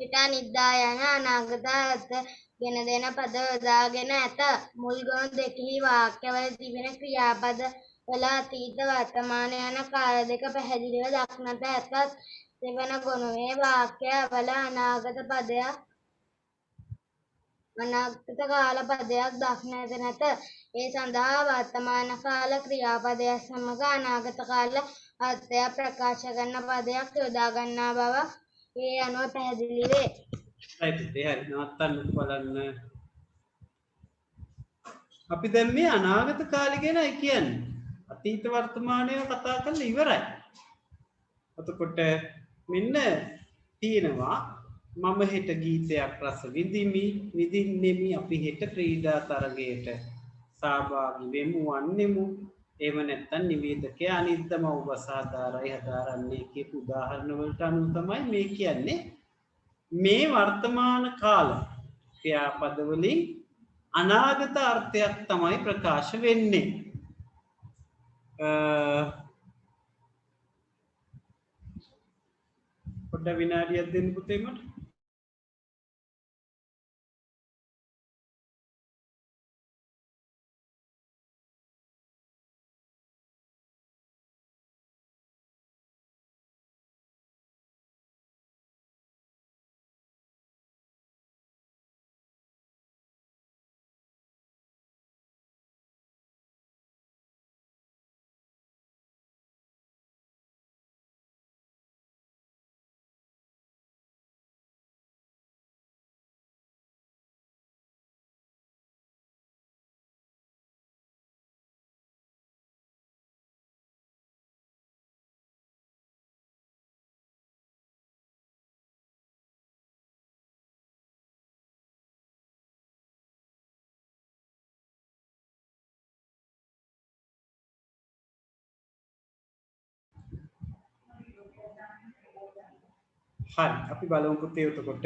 හෙට අනිද්දා යන අනාගත අර්ථ ගෙන දෙන පද යොදාගෙන ඇත. මුල් ගොනු දෙකෙහි වාක්‍යවල තිබෙන ක්‍රියාපද වල අතීත වර්තමාන යන කාල දෙක පැහැදිලිව දක්නට ඇත. දෙවන ගොනුවේ වාක්‍යවල අනාගත කාල පදයක් දක්නට නැත. ඒ සඳහා වර්තමාන කාල ක්‍රියාපදය සමග අනාගත කාල අර්ථය ප්‍රකාශ කරන පදයක් යොදා ගන්නා බව ඒ අනුව පැහැදිලි වේ. හරි නවත්තන්න බලන්න. අපි දැන් මේ අනාගත කාලය ගැනයි කියන්නේ. අතීත වර්තමානය කතා කරලා ඉවරයි. එතකොට මෙන්න තියෙනවා මම හෙට ගීතයක් රස විඳින්නෙමි. අපි හෙට ක්‍රීඩා තරගයට සහභාගී වෙමු වන්නෙමු. එහෙම නැත්නම් නිවේදකයා අනිද්දා මව්බස හදාරන්නේ කියපු උදාහරණ වලට අනුව තමයි මේ කියන්නේ. මේ වර්තමාන කාල ක්‍රියාපද වලින් අනාගත අර්ථයක් තමයි ප්‍රකාශ වෙන්නේ. පොඩ්ඩක් විනාඩියක් දෙන්න පුතේ මට. හරි අපි බලමු පුතේ එතකොට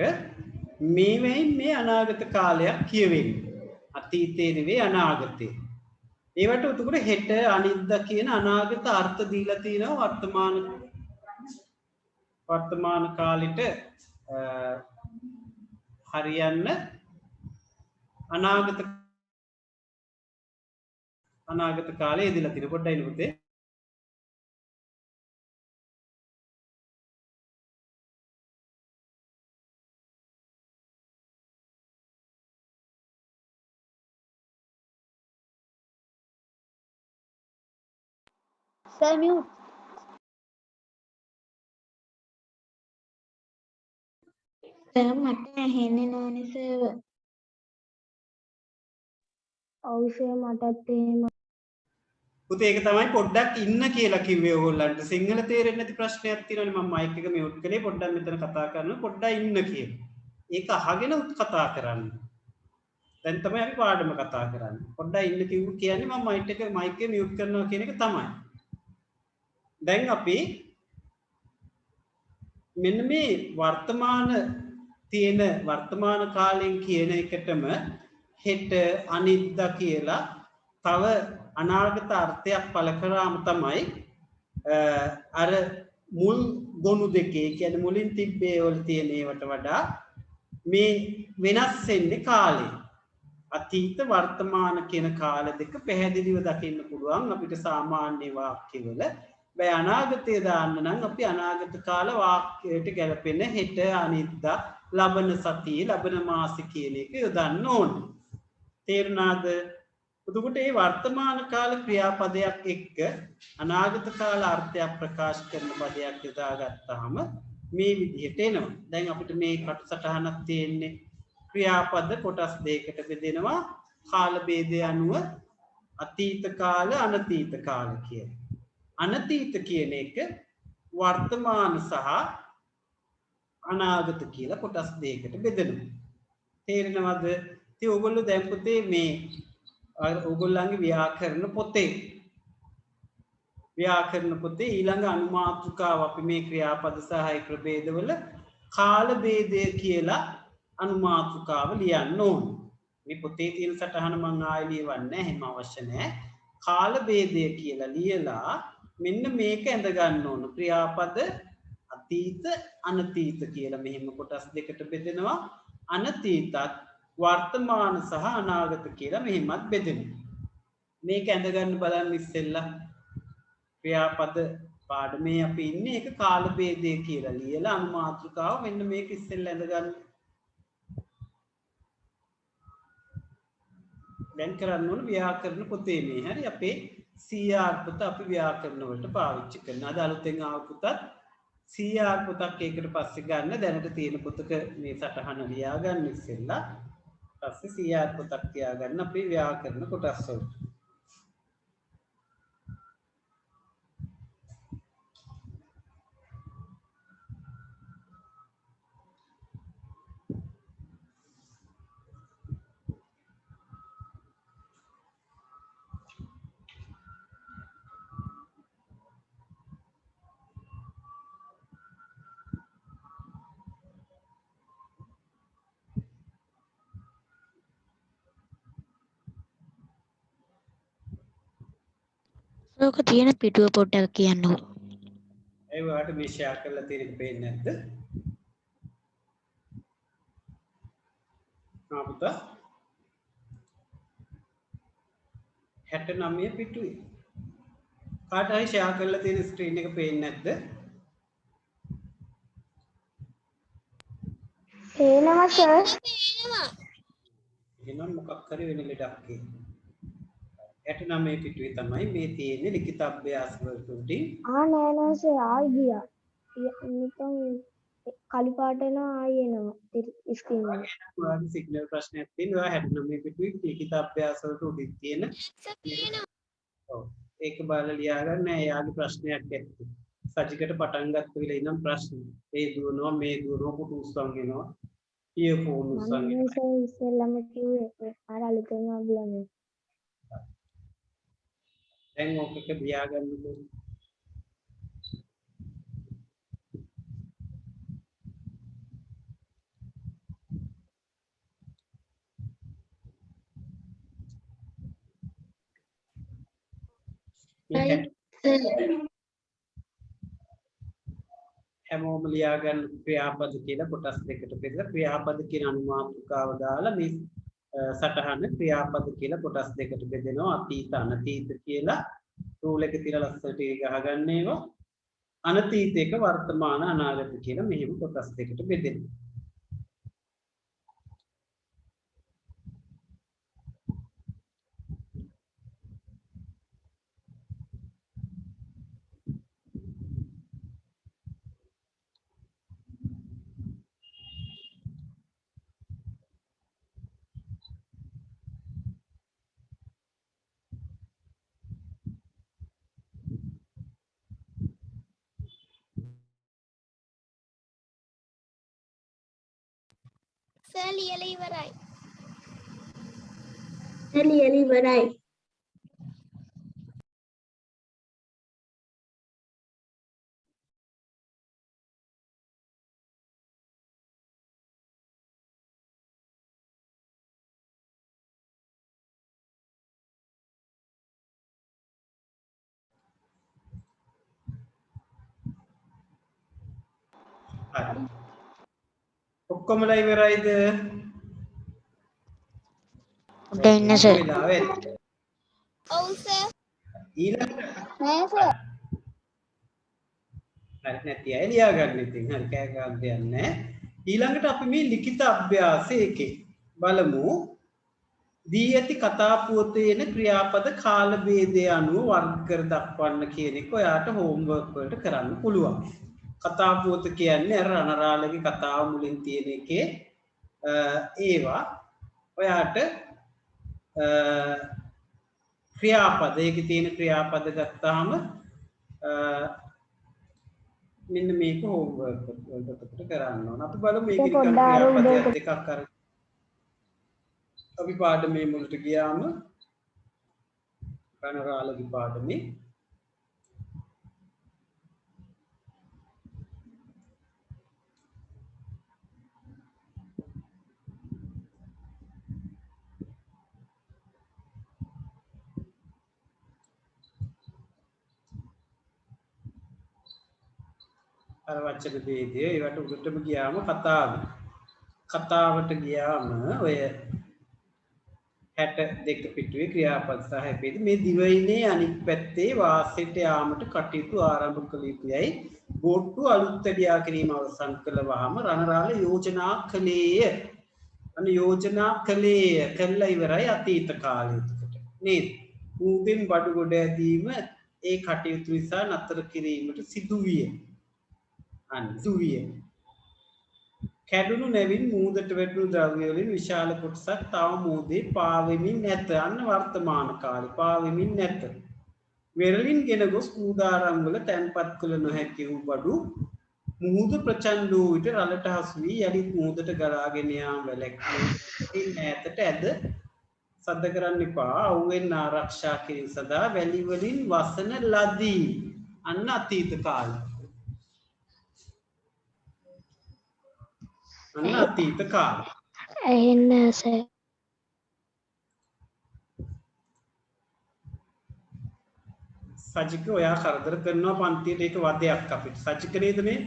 මේ අනාගත කාලයක් කියවෙන්නේ. අතීතේ නෙවෙයි අනාගතේ. ඒවට එතකොට හෙට අනිද්දා කියන අනාගත අර්ථ දීලා තිනවා වර්තමාන කාලෙට හරියන්න අනාගත අනාගත කාලේ යෙදලා තියෙන පොඩ්ඩයි ඉන්න පුතේ. Sir, mute. සර් මට ඇහෙන්නේ නෑනේ සර්. ඔව් සර් මටත් එහෙම. පුතේ ඒක තමයි පොඩ්ඩක් ඉන්න කියලා කිව්වේ ඕගොල්ලන්ට. සිංහල තේරෙන්නේ නැති ප්‍රශ්නයක් තියෙනවනේ මම මයික් එක මියුට් කළේ පොඩ්ඩක් මෙතන කතා කරනවා පොඩ්ඩක් ඉන්න කියලා. ඒක අහගෙන කතා කරන්න. දැන් තමයි අපි පාඩම කතා කරන්නේ. පොඩ්ඩක් ඉන්න කිව්ව කියන්නේ මම මයික් එක මියුට් කරනවා කියන එක තමයි. දැන් අපි මෙන්න මේ වර්තමාන තියෙන වර්තමාන කාලෙන් කියන එකටම හෙට අනිද්දා කියලා තව අනාගත අර්ථයක් පළ කරාම තමයි අර මුල් ගොනු දෙකේ කියන්නේ මුලින් තිබ්බේ වල තියෙන ඒවට වඩා මේ වෙනස් වෙන්නේ කාලේ. අතීත වර්තමාන කියන කාල දෙක පැහැදිලිව දකින්න පුළුවන් අපිට සාමාන්‍ය වාක්‍යවල. බෑ අනාගතය දාන්න නම් අපි අනාගත කාල වාක්‍යයට ගැලපෙන හෙට අනිද්දා ලබන සතියේ ලබන මාසෙ කියන එක යොදන්න ඕන. තේරුණාද? එතකොට මේ වර්තමාන කාල ක්‍රියාපදයක් එක්ක අනාගත කාල අර්ථයක් ප්‍රකාශ කරන පදයක් යොදාගත්තාම මේ විදිහට එනවා. දැන් අපිට මේ කටසටහනක් තියෙන්නේ ක්‍රියාපද කොටස් දෙකකට බෙදෙනවා කාල භේදය අනුව අතීත කාල අනතීත කාල කියන. අනතීත කියන එක වර්තමාන සහ අනාගත කියලා කොටස් දෙකකට බෙදෙනවා. තේරෙනවද? ඉතින් ඔයගොල්ලෝ දැන් පුතේ මේ ඔයගොල්ලන්ගේ ව්‍යාකරණ පොතේ ඊළඟ අනුමාතෘකාව අපි මේ ක්‍රියාපද සහ ප්‍රභේදවල කාල භේදය කියලා අනුමාතෘකාව ලියන්න ඕන. මේ පොතේ තියෙන සටහන මම ආයෙ ලියවන්නේ නැහැ. එහෙම අවශ්‍ය නැහැ. කාල භේදය කියලා ලියලා මෙන්න මේක ඇඳ ගන්න ඕන. ක්‍රියාපද අතීත අනතීත කියලා මෙහෙම කොටස් දෙකට බෙදෙනවා. අනතීතත් වර්තමාන සහ අනාගත කියලා මෙහෙමත් බෙදෙනවා. මේක ඇඳ ගන්න බලන්න ඉස්සෙල්ලා ක්‍රියාපද පාඩමේ අපි ඉන්නේ ඒක කාල භේදය කියලා ලියලා අනුමාතෘකාව මෙන්න මේක ඉස්සෙල්ලා ඇඳ ගන්න. දැන් කරන්න ඕන ව්‍යාකරණ පොතේ මේ හරි අපේ CR පොත අපි ව්‍යාකරණ වලට පාවිච්චි කරනවා. අද අලුතෙන් ආව පොතත් CR පොතක් ඒකට පස්සේ ගන්න දැනට තියෙන පොතක මේ සටහන ලියා ගන්න ඉස්සෙල්ලා පස්සේ CR පොතක් තියාගන්න අපේ ව්‍යාකරණ කොටස් වලට. ඔක තියෙන පිටුව පොඩ්ඩක් කියන්නකෝ. ඒ වලට මේ ෂෙයා කරලා තියෙන එක පේන්නේ නැද්ද? පුතා 69 පිටුවේ කාට හරි ෂෙයා කරලා තියෙන ස්ක්‍රීන් එක පේන්නේ නැද්ද? පේනවා සර්. එහෙනම් මොකක් හරි වෙන ලෙඩක් තියෙනවා. 69 පිටුවේ තමයි මේ තියෙන්නේ ලිඛිත අභ්‍යාස වලට උඩින්. නෑ නෑ සර් ආයි ගියා. නිකන් කළු පාට එනවා ආයි එනවා ස්ක්‍රීන් එක. ඔයාගේ සිග්නල් ප්‍රශ්නයක් තියෙනවා. ඔයා 69 පිටුවේ ලිඛිත අභ්‍යාස වලට උඩින් තියෙන. ඔව් ඒක බලලා ලියා ගන්න. එයාගේ ප්‍රශ්නයක් ඇත්තේ. සජිකට පටන් ගත්ත වෙලේ ඉඳන් ප්‍රශ්න. ඒ දුවනවා මේ දුවනවා පුතු උස්සන් එනවා. ඉයර්ෆෝන් උස්සන් එනවා. මම සර් ඉස්සෙල්ලාම කිව්වේ අර අලුතෙන් ආවලනේ. දැන් ඕකක ලියා ගන්නකෝ. හැමෝම ලියා ගන්න ක්‍රියාපද කියලා කොටස් දෙකට බෙදලා ක්‍රියාපද කියන අනුමාතෘකාව දාලා මේ සටහන ක්‍රියාපද කියලා කොටස් දෙකට බෙදෙනවා. අතීත අනතීත කියලා රූල් එකේ තියලා ලස්සනට ගහගන්න ඒවා. අනතීතයක වර්තමාන අනාගත කියලා මෙහෙම කොටස් දෙකට බෙදෙනවා. සර් ලියලා ඉවරයි. හරි. ඔක්කොමලා ඉවරයිද? දෙන්න සර්. වෙලාවෙත්. ඔව් සර්. ඊළඟට නෑ සර්. හරි නැති අය ලියා ගන්න ඉතින්. හරි කෑ ගන්න දෙයක් නැහැ. ඊළඟට අපි මේ ලිඛිත අභ්‍යාසයේ බලමු දී ඇති කතා පුවතේ එන ක්‍රියාපද කාල භේදය අනුව වර්ග කර දක්වන්න කියන එක ඔයාට හෝම්වර්ක් වලට කරන්න පුළුවන්. කතා පුවත කියන්නේ අර රණරාලගේ කතාව මුලින් තියෙන එකේ ඒවා ඔයාට ක්‍රියාපද ඒකේ තියෙන ක්‍රියාපද ගත්තාම මෙන්න මේක හෝම්වර්ක් වලට කරන්න ඕන. අපි බලමු මේක නිකන් ක්‍රියාපදයක් දෙකක් අරගෙන අපි පාඩමේ මුලට ගියාම රණරාලගේ පාඩමේ අර වචන ભેදය ඒවට උඩටම ගියාම කතාවට ගියාම ඔය 62 පිටුවේ ක්‍රියාපද සහ හැපෙද මේ දිවයිනේ අනිත් පැත්තේ වාසයට යාමට කටයුතු ආරම්භ කළ යුතුයයි බෝට්ටු අලුත් වැඩියා කිරීම අවසන් කළ වහම රණරාල යෝජනා කළේය. අනේ යෝජනා කළේය කළා ඉවරයි අතීත කාලයකට නේද? ඌගෙන් බඩු ගොඩ ඇදීම ඒ කටයුතු නිසා නතර කිරීමට සිදුවිය. කැඩුණු නැවින් මූදට වැටුණු ද්‍රව්‍ය වලින් විශාල කොටසක් තව මූදේ පාවෙමින් නැත. අන්න වර්තමාන කාලේ පාවෙමින් නැත. වෙරළින් ගෙන ගොස් කූඩාරම් වල තැන්පත් කළ නොහැකි වූ බඩු මුහුද ප්‍රචණ්ඩ වූ විට රළට හසු වී යලිත් මුහුදට ගලාගෙන යාම වැළැක්වී ඈතට ඇද සද්ද කරන්න එපා. අවුෙන් ආරක්ෂා කිරීම සඳහා වැලි වලින් වසන ලදී. අන්න අතීත කාලේ. අන්න අතීත කාලේ. ඇහෙන්නේ සර්. සජික ඔයා කරදර කරනවා පන්තියට ඒක වදයක් අපිට. සජික නේද මේ?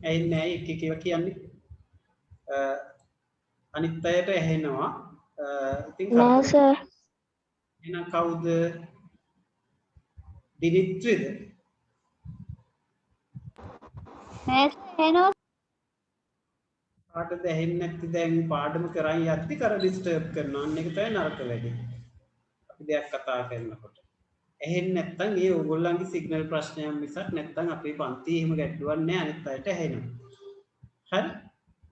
ඇහෙන්නේ නැහැ එක එක කියන්නේ. අනිත් අයට ඇහෙනවා. ඉතින් නෑ සර්. එහෙනම් කවුද? දිනිත්‍රිද? නෑ එහෙනම් කාටද ඇහෙන්නේ නැති දැන් පාඩම කරන් යද්දි කර ඩිස්ටර්බ් කරනවා. අන්න ඒක තමයි නරක වැඩි. අපි දෙයක් කතා කරනකොට. ඇහෙන්නේ නැත්නම් ඒ ඕගොල්ලන්ගේ සිග්නල් ප්‍රශ්නයක් මිසක් නැත්නම් අපේ පන්ති එහෙම ගැටලුවක් නැහැ. අනිත් අයට ඇහෙනවා. හරි?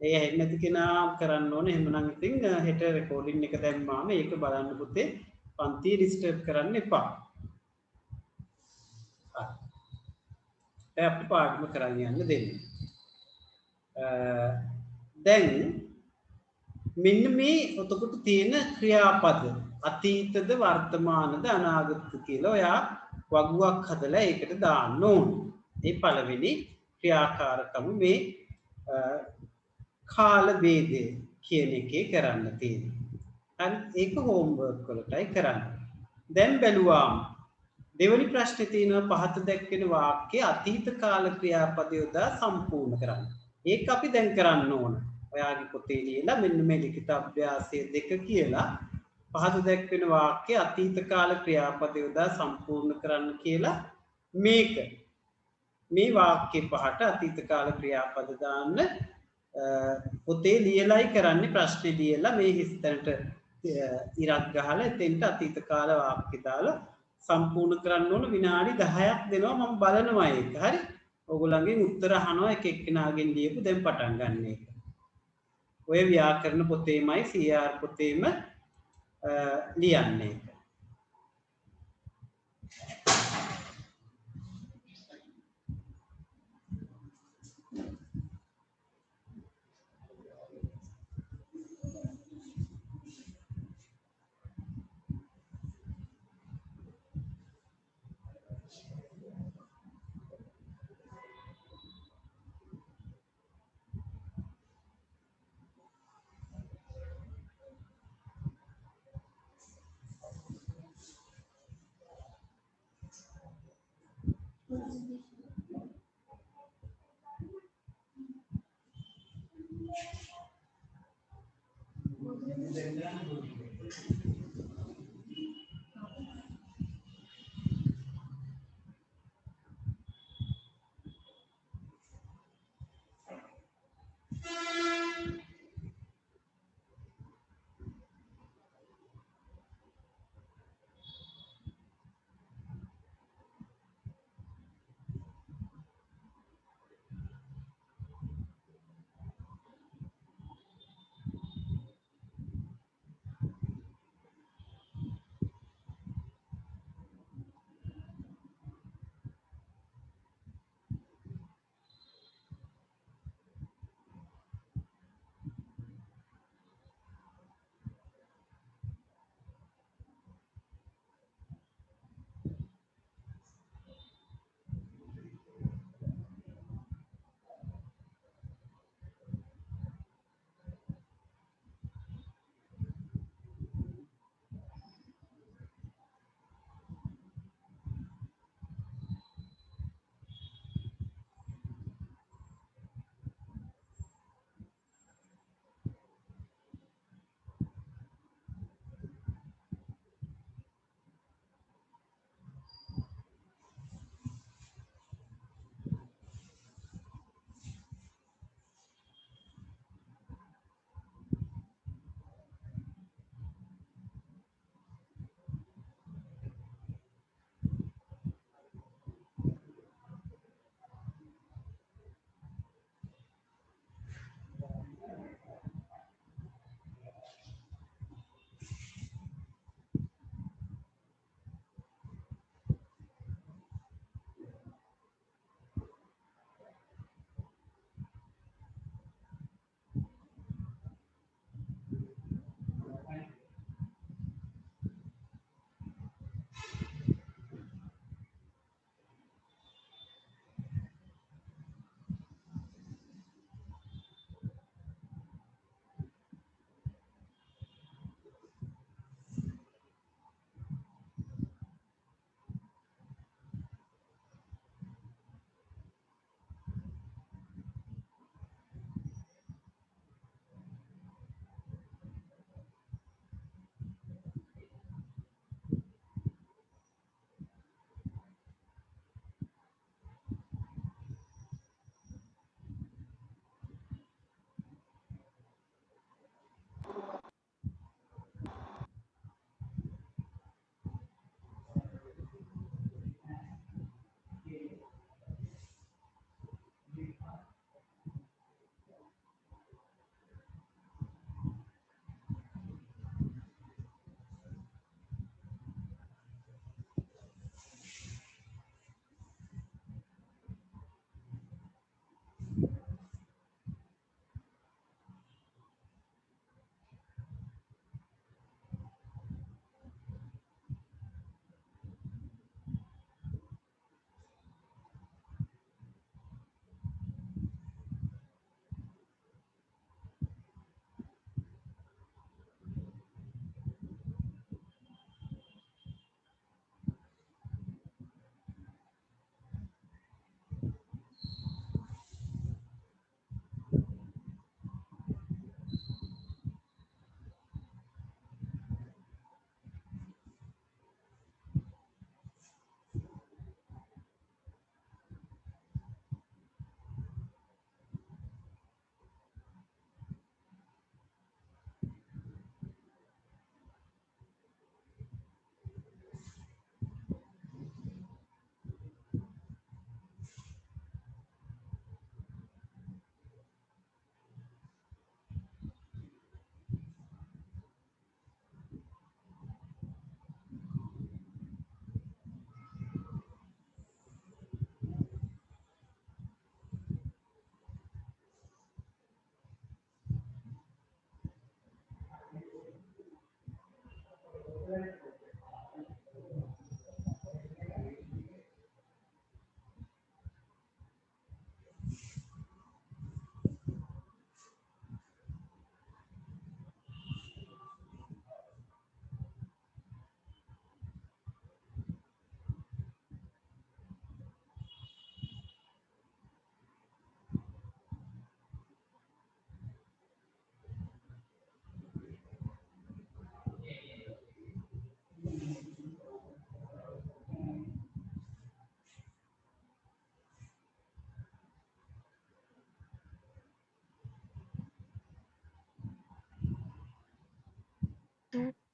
ඒ ඇහෙන්නේ නැති කෙනා කරන්න ඕනේ. එහෙමනම් ඉතින් හෙට රෙකෝඩින් එක දැම්මාම ඒක බලන්න පුතේ පන්ති ඩිස්ටර්බ් කරන්න එපා. අපි පාඩම කරන් යන්න දෙන්න. දැන් මෙන්න මේ ඔතකොට තියෙන ක්‍රියාපද අතීතද වර්තමානද අනාගතද කියලා ඔයා වගුවක් හදලා ඒකට දාන්න ඕන. මේ පළවෙනි ක්‍රියාකාරකම මේ කාල ભેදය කියන එකේ කරන්න තියෙනවා. හරි ඒක හෝම්වර්ක් වලටයි කරන්න. දැන් බැලුවාම දෙවනි ප්‍රශ්නේ තියෙනවා පහත දැක්වෙන වාක්‍ය අතීත කාල ක්‍රියාපද යොදා සම්පූර්ණ කරන්න. ඒක අපි දැන් කරන්න ඕන. ඔයාගේ පොතේ ලියලා මෙන්න මේ ලිඛිත අභ්‍යාසය 2 කියලා පහත දැක්වෙන වාක්‍ය අතීත කාල ක්‍රියාපද යොදා සම්පූර්ණ කරන්න කියලා මේක මේ වාක්‍ය පහට අතීත කාල ක්‍රියාපද දාන්න පොතේ ලියලයි කරන්නේ ප්‍රශ්නේ ලියලා මේ හිස්තැනට ඉරක් ගහලා එතෙන්ට අතීත කාල වාක්‍ය දාලා සම්පූර්ණ කරන්න ඕන විනාඩි 10ක් දෙනවා මම බලනවා ඒක හරි ඔයගොල්ලන්ගෙන් උත්තර අහනවා එක එක්කෙනාගෙන් ලියපු දැන් පටන් ගන්න එක ඔය ව්‍යාකරණ පොතේමයි CR පොතේම ලියන්නේ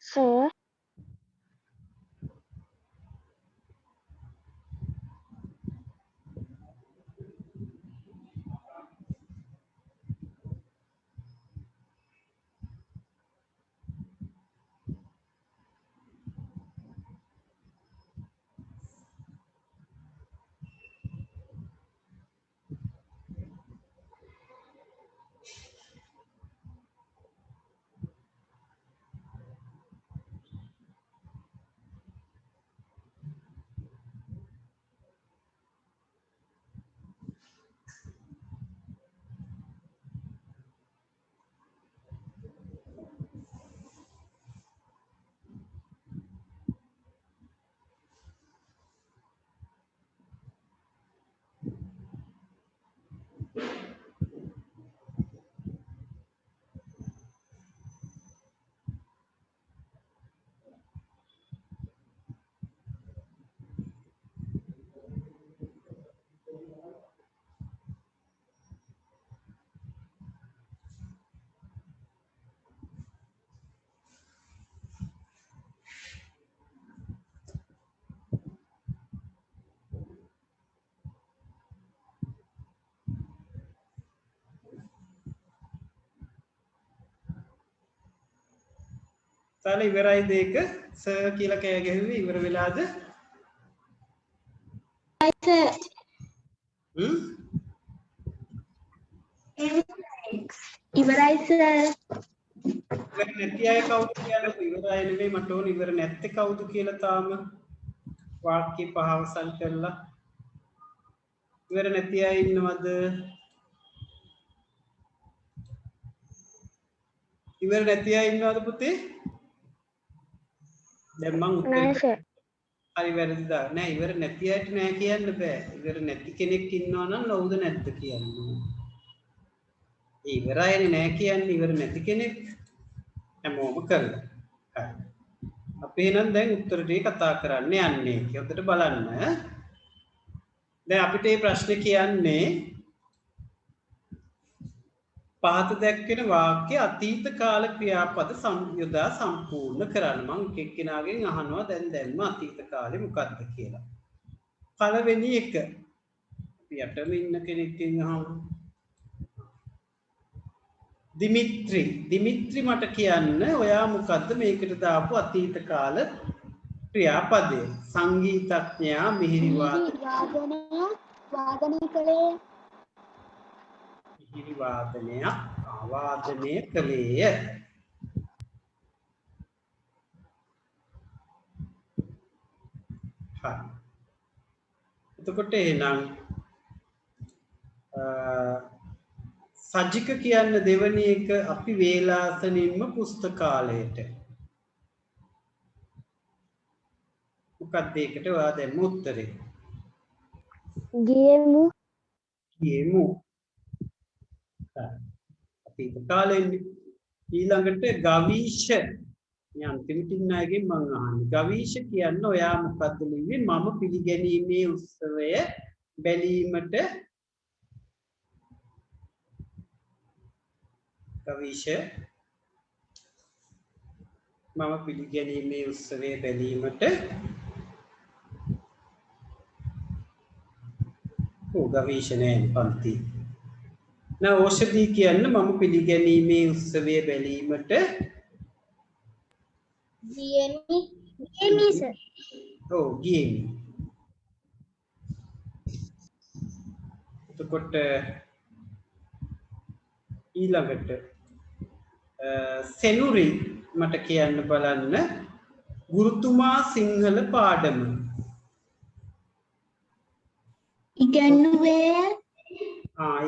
sir. සාල ඉවරයි දෙක සර් කියලා කෑ ගැහුවේ ඉවර වෙලාද? ඉවරයි සර්. ඉවර නැති අය කවුද කියලා ඉවරයි නෙමෙයි මට ඕන ඉවර නැත්තේ කවුද කියලා තාම වාක්‍ය පහ අවසන් කරලා ඉවර නැති අය ඉන්නවද? ඉවර නැති අය ඉන්නවද පුතේ? දැන් මං නෑ sir. හරි වැරදිද? නෑ ඉවර නැති අයට නෑ කියන්න බෑ. ඉවර නැති කෙනෙක් ඉන්නවා නම් නෝද නැද්ද කියන්න. ඉවරයිනේ නෑ කියන්නේ ඉවර නැති කෙනෙක් හැමෝම කරලා. හරි. අපි එහෙනම් දැන් උත්තර ටික කතා කරන්න යන්නේ. හොඳට බලන්න. දැන් අපිට මේ ප්‍රශ්නේ කියන්නේ පහත දැක්වෙන වාක්‍ය අතීත කාල ක්‍රියාපද සංයෝදා සම්පූර්ණ කරන්න. මම එක්කෙනාගෙන් අහනවා දැන්ම අතීත කාලේ මොකක්ද කියලා. පළවෙනි එක අපි යටම ඉන්න කෙනෙක්ගෙන් අහමු. දිමිත්‍රි මට කියන්න ඔයා මොකද්ද මේකට දාපු අතීත කාල ක්‍රියාපදය? සංගීතඥයා මිහිරි වාදනය කළේ. මිහිරි වාදනය කළේය. හරි. එතකොට එහෙනම් සජික කියන්න දෙවනි එක අපි වේලාසනින්ම පුස්තකාලයට. මොකක්ද ඒකට ඔයා දැන් උත්තරේ? ගියෙමු. අතීත කාලෙන්නේ. ඊළඟට ගවීෂ මේ අන්තිමට ඉන්න අයගෙන් මම අහන්නේ. ගවීෂ කියන්න ඔයා මොකද්ද ලිව්වේ? මම පිළිගැනීමේ උත්සවය බැලීමට ගවීෂ මම පිළිගැනීමේ උත්සවය බැලීමට ගවීෂණය පන්ති. ඕෂධී කියන්න මම පිළිගැනීමේ උත්සවය බැලීමට ගියෙමි සර්. ගියෙමි. එතකොට ඊළඟට සෙනුරි මට කියන්න බලන්න ගුරුතුමා සිංහල පාඩම ඉගැන්නුවේය.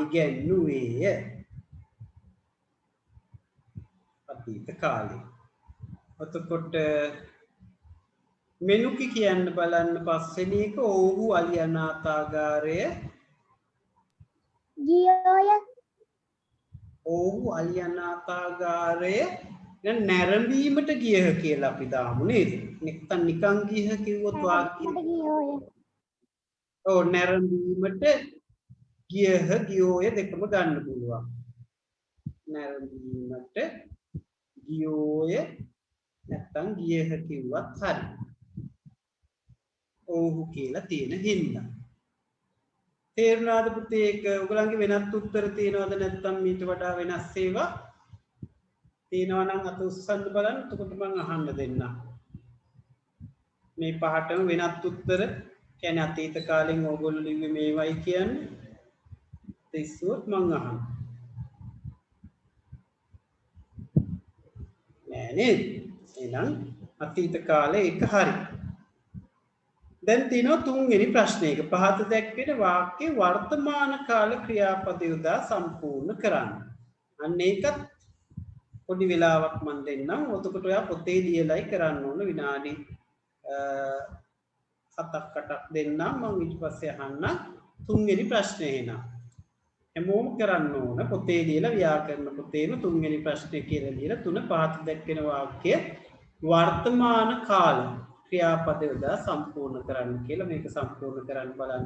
ඉගැන්නුවේය අතීත කාලේ. එතකොට මෙනුකි කියන්න බලන්න පස්වෙනි එක ඔව්හු අලියනාතාගාරය ගියෝය. ඔව්හු අලියනාතාගාරය නැරඹීමට ගියහ කියලා අපි දාමු නේද? නැත්නම් නිකන් ගියහ කිව්වොත් වාක්‍යය ගියෝය. ඔව් නැරඹීමට ගියහ ගියෝය දෙකම ගන්න පුළුවන්. නැරඹීමට ගියෝය නැත්තම් ගියහ කිව්වත් හරි. ඔව්හු කියලා තියෙන හින්දා. තේරුණාද පුතේ? ඒක ඔයගලන්ගේ වෙනත් උත්තර තියෙනවද නැත්නම් ඊට වඩා වෙනස් ඒවා තියෙනවා නම් අත උස්සන්න බලන්න. එතකොට මම අහන්න දෙන්නම්. මේ පහටම වෙනත් උත්තර කියන්නේ අතීත කාලෙන් ඕගොල්ලෝ ලිව්වේ මේවයි කියන්නේ. තිස්සුවොත් මං අහන්න. නෑ නේද? එහෙනම් අතීත කාලේ එක හරි. දැන් තියෙනවා තුන්වෙනි ප්‍රශ්නයක. පහත දැක්වෙන වාක්‍ය වර්තමාන කාල ක්‍රියාපද යොදා සම්පූර්ණ කරන්න. අන්න ඒකත් පොඩි වෙලාවක් මන් දෙන්නම්. ඔතකොට ඔයා පොතේ ලියලයි කරන්න ඕන. විනාඩි 7ක් 8ක් දෙන්නම්. මම ඊට පස්සේ අහන්න තුන්වෙනි ප්‍රශ්නේ එනවා. හැමෝම කරන්න ඕන පොතේ ලියලා ව්‍යාකරණ පොතේම තුන්වෙනි ප්‍රශ්නේ කියලා ලියලා තුන පහත දැක්වෙන වාක්‍ය වර්තමාන කාල ක්‍රියාපද යොදා සම්පූර්ණ කරන්න කියලා මේක සම්පූර්ණ කරන්න බලන්න.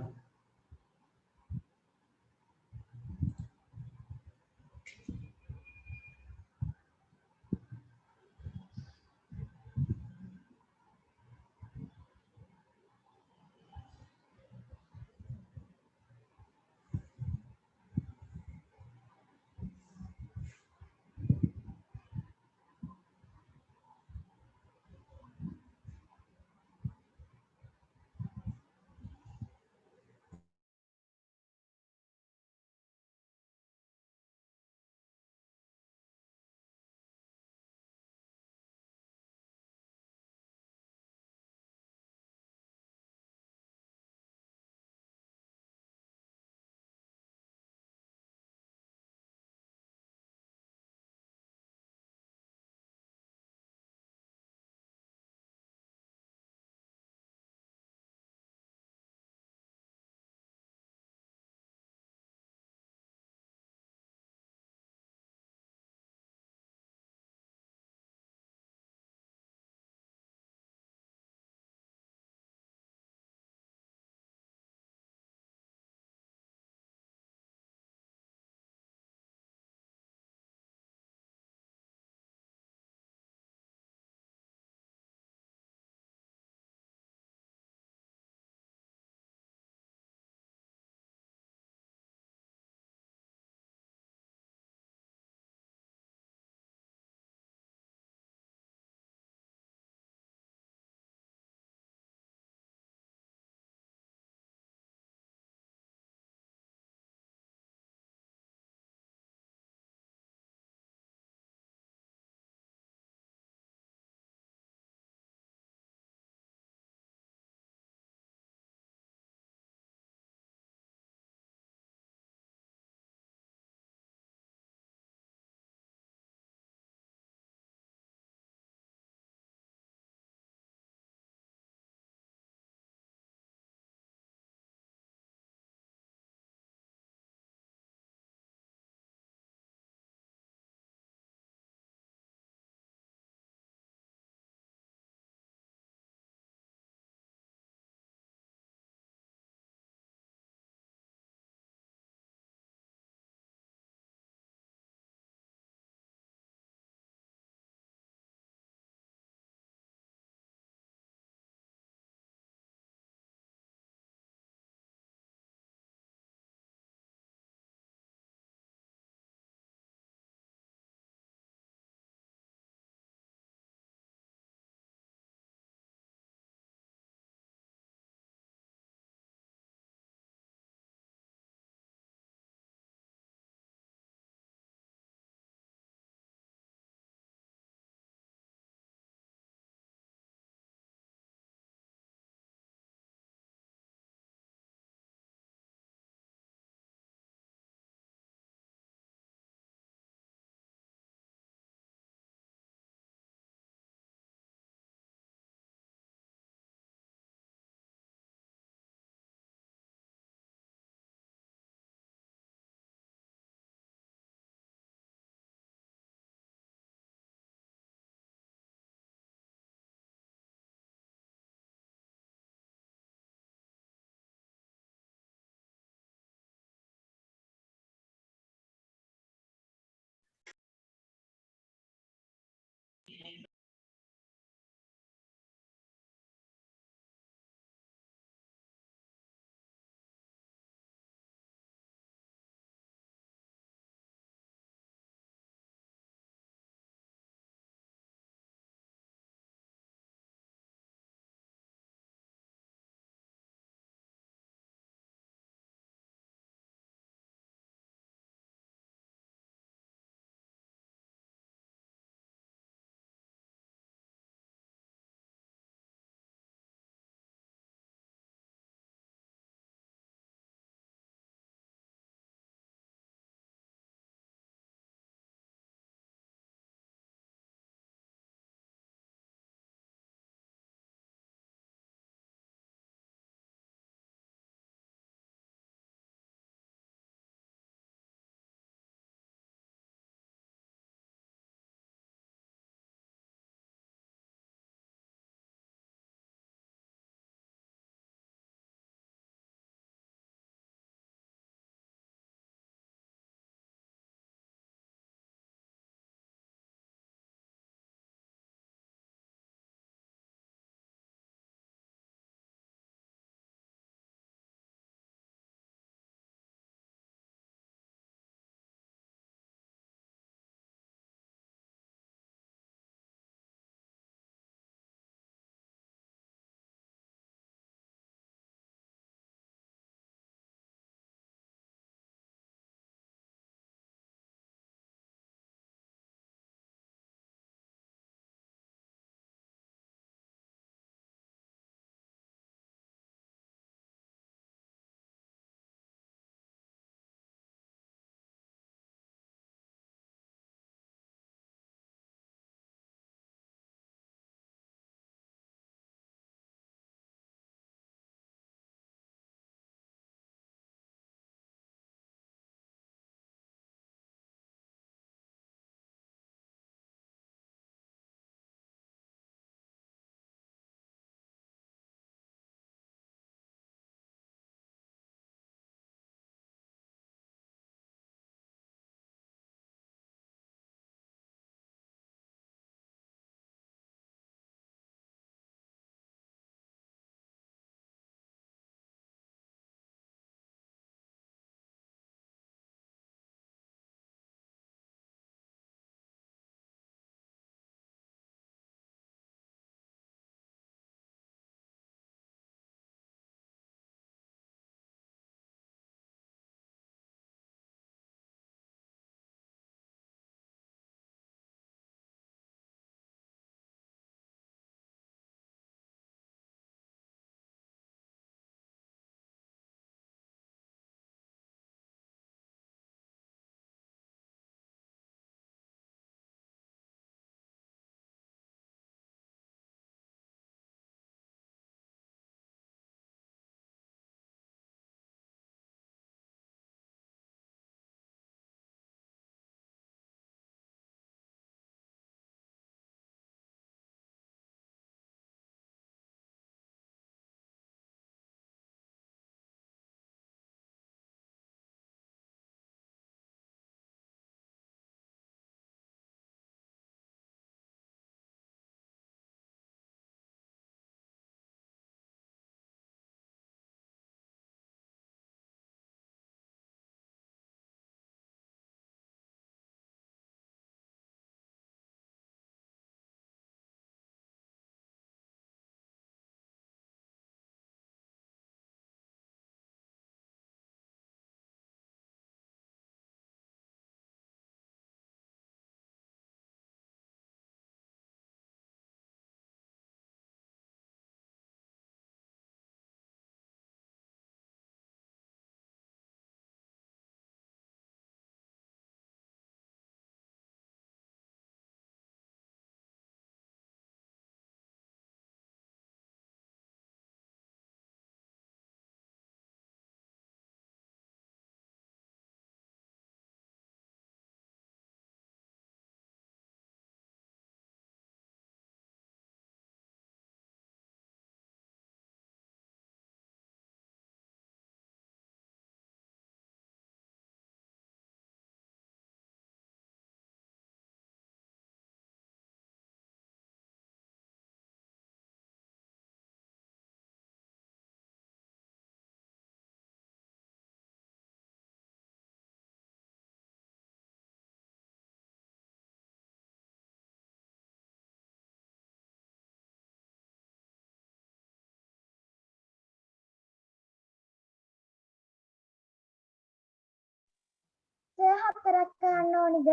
හතරක් කරන්න ඕනිද?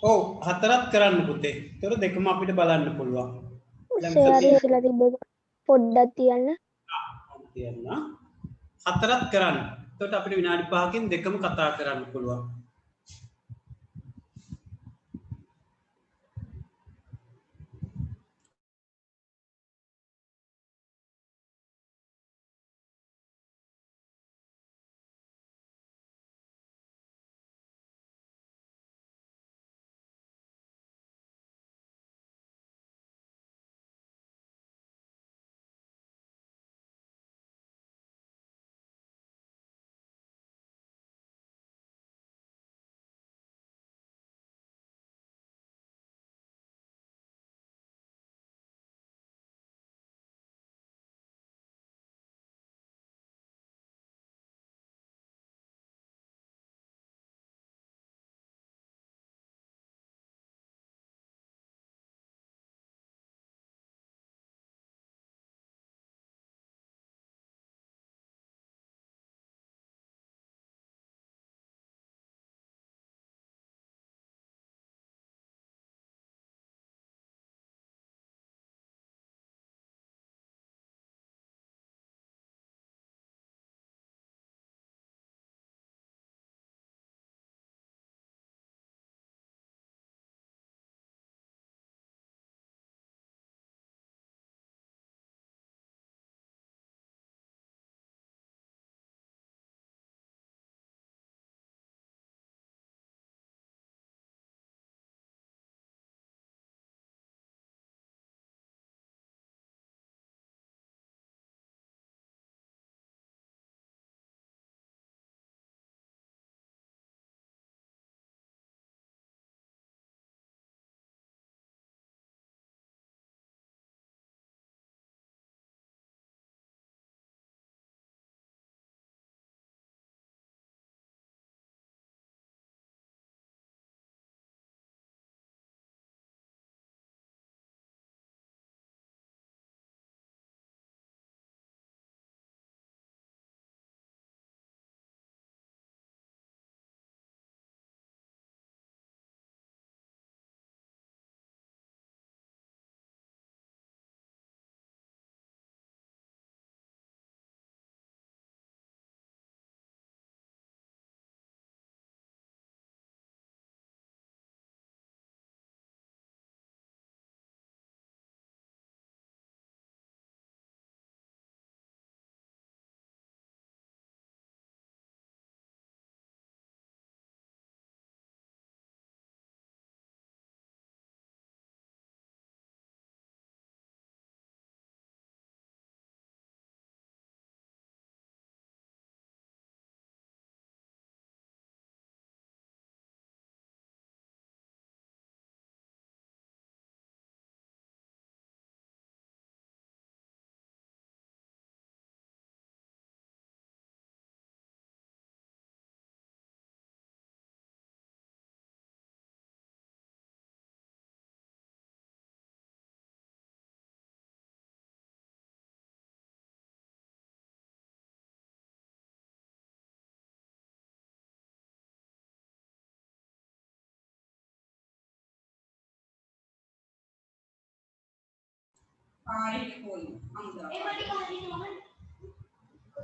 ඔව් හතරක් කරන්න පුතේ. ඒතර දෙකම අපිට බලන්න පුළුවන්. සර් කියලා තිබ්බ පොඩ්ඩක් තියන්න. තියන්න. හතරක් කරන්න. එතකොට අපිට විනාඩි 5කින් දෙකම කතා කරන්න පුළුවන්.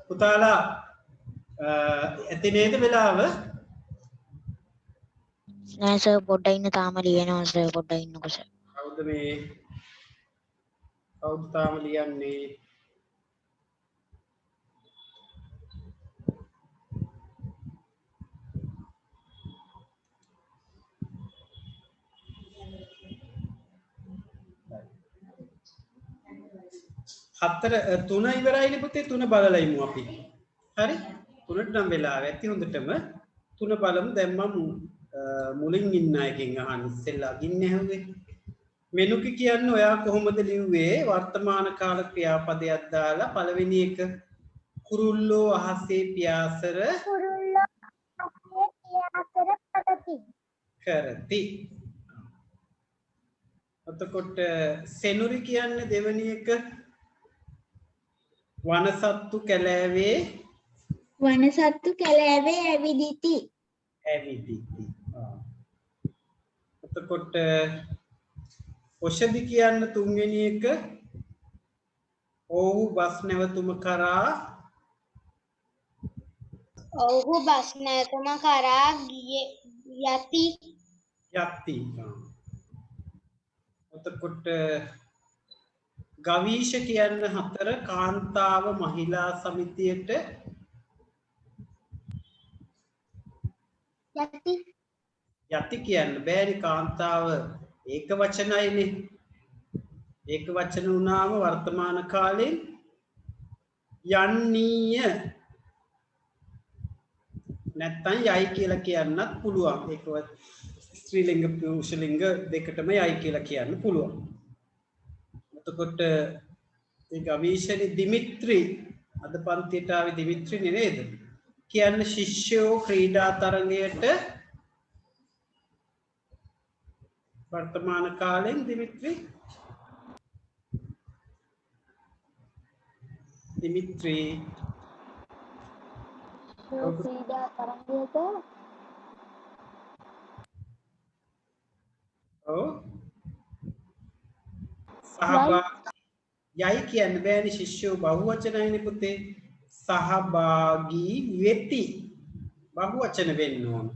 පුතාලා ඇති නේද වෙලාව? නෑ සර් පොඩ්ඩක් ඉන්න තාම ලියනවා සර් පොඩ්ඩක් ඉන්නකෝ සර්. කවුද මේ? කවුද තාම ලියන්නේ? හතර තුන ඉවරයිනේ පුතේ තුන බලලා ඉමු අපි. හරි? තුනට නම් වෙලාව ඇති හොඳටම තුන බලමු. දැන් මම මුලින් ඉන්න එකෙන් අහන්න ඉස්සෙල්ලා ගින්නේ හැවුවේ. මෙනුක කියන්නේ ඔයා කොහොමද ලිව්වේ වර්තමාන කාල ක්‍රියාපදයක් දාලා පළවෙනි එක කුරුල්ලෝ අහසේ පියාසර කරති. එතකොට සෙනුරි කියන්නේ දෙවෙනි එක වනසත්තු කැලෑවේ වනසත්තු කැලෑවේ ඇවිදිති. ඇවිදිති. එතකොට ඔෂදි කියන්න තුන්වෙනි එක ඔව්හු බස් නැවතුම කරා ඔවුහු බස් නැවතුම කරා යති. යති. එතකොට ගවීෂ කියන්න හතර කාන්තාව මහිලා සමිතියට යති. යති කියන්න බෑනි කාන්තාව ඒක වචනයිනේ. ඒක වචන වුණාම වර්තමාන කාලෙන් යන්නීය නැත්තම් යයි කියලා කියන්නත් පුළුවන්. ඒක ස්ත්‍රීලිංග පුරුෂලිංග දෙකටම යයි කියලා කියන්න පුළුවන්. එතකොට ඒ ගවීෂණි දිමිත්‍රි අද පන්තියට ආවේ දිමිත්‍රි නේද? කියන්න ශිෂ්‍යෝ ක්‍රීඩා තරගයට වර්තමාන කාලෙන් දිමිත්‍රි ක්‍රීඩා තරගයට ඔව් යයි කියන්න බෑනි ශිෂ්‍යෝ බහුවචනයිනේ පුතේ. සහභාගී වෙති බහුවචන වෙන්න ඕන.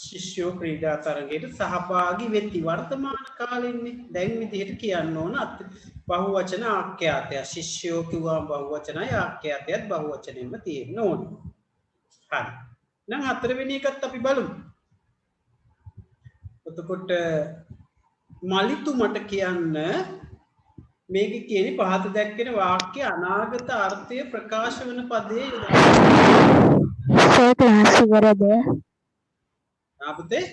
ශිෂ්‍යෝ ක්‍රීඩා තරගයට සහභාගී වෙති වර්තමාන කාලෙන්නේ. දැන් විදිහට කියන්න ඕන බහුවචන ආඛ්‍යාතය. ශිෂ්‍යෝ කිව්වම බහුවචනයි ආඛ්‍යාතයත් බහුවචනෙන්ම තියෙන්න ඕන. හරි. නම් හතරවෙනි එකත් අපි බලමු. එතකොට මලිතු මට කියන්න මේක කියන්නේ පහත දැක්කෙන වාක්‍ය අනාගත අර්ථය ප්‍රකාශ වන පදයේ සර් ක්ලාස් ඉවරද? ආපතේ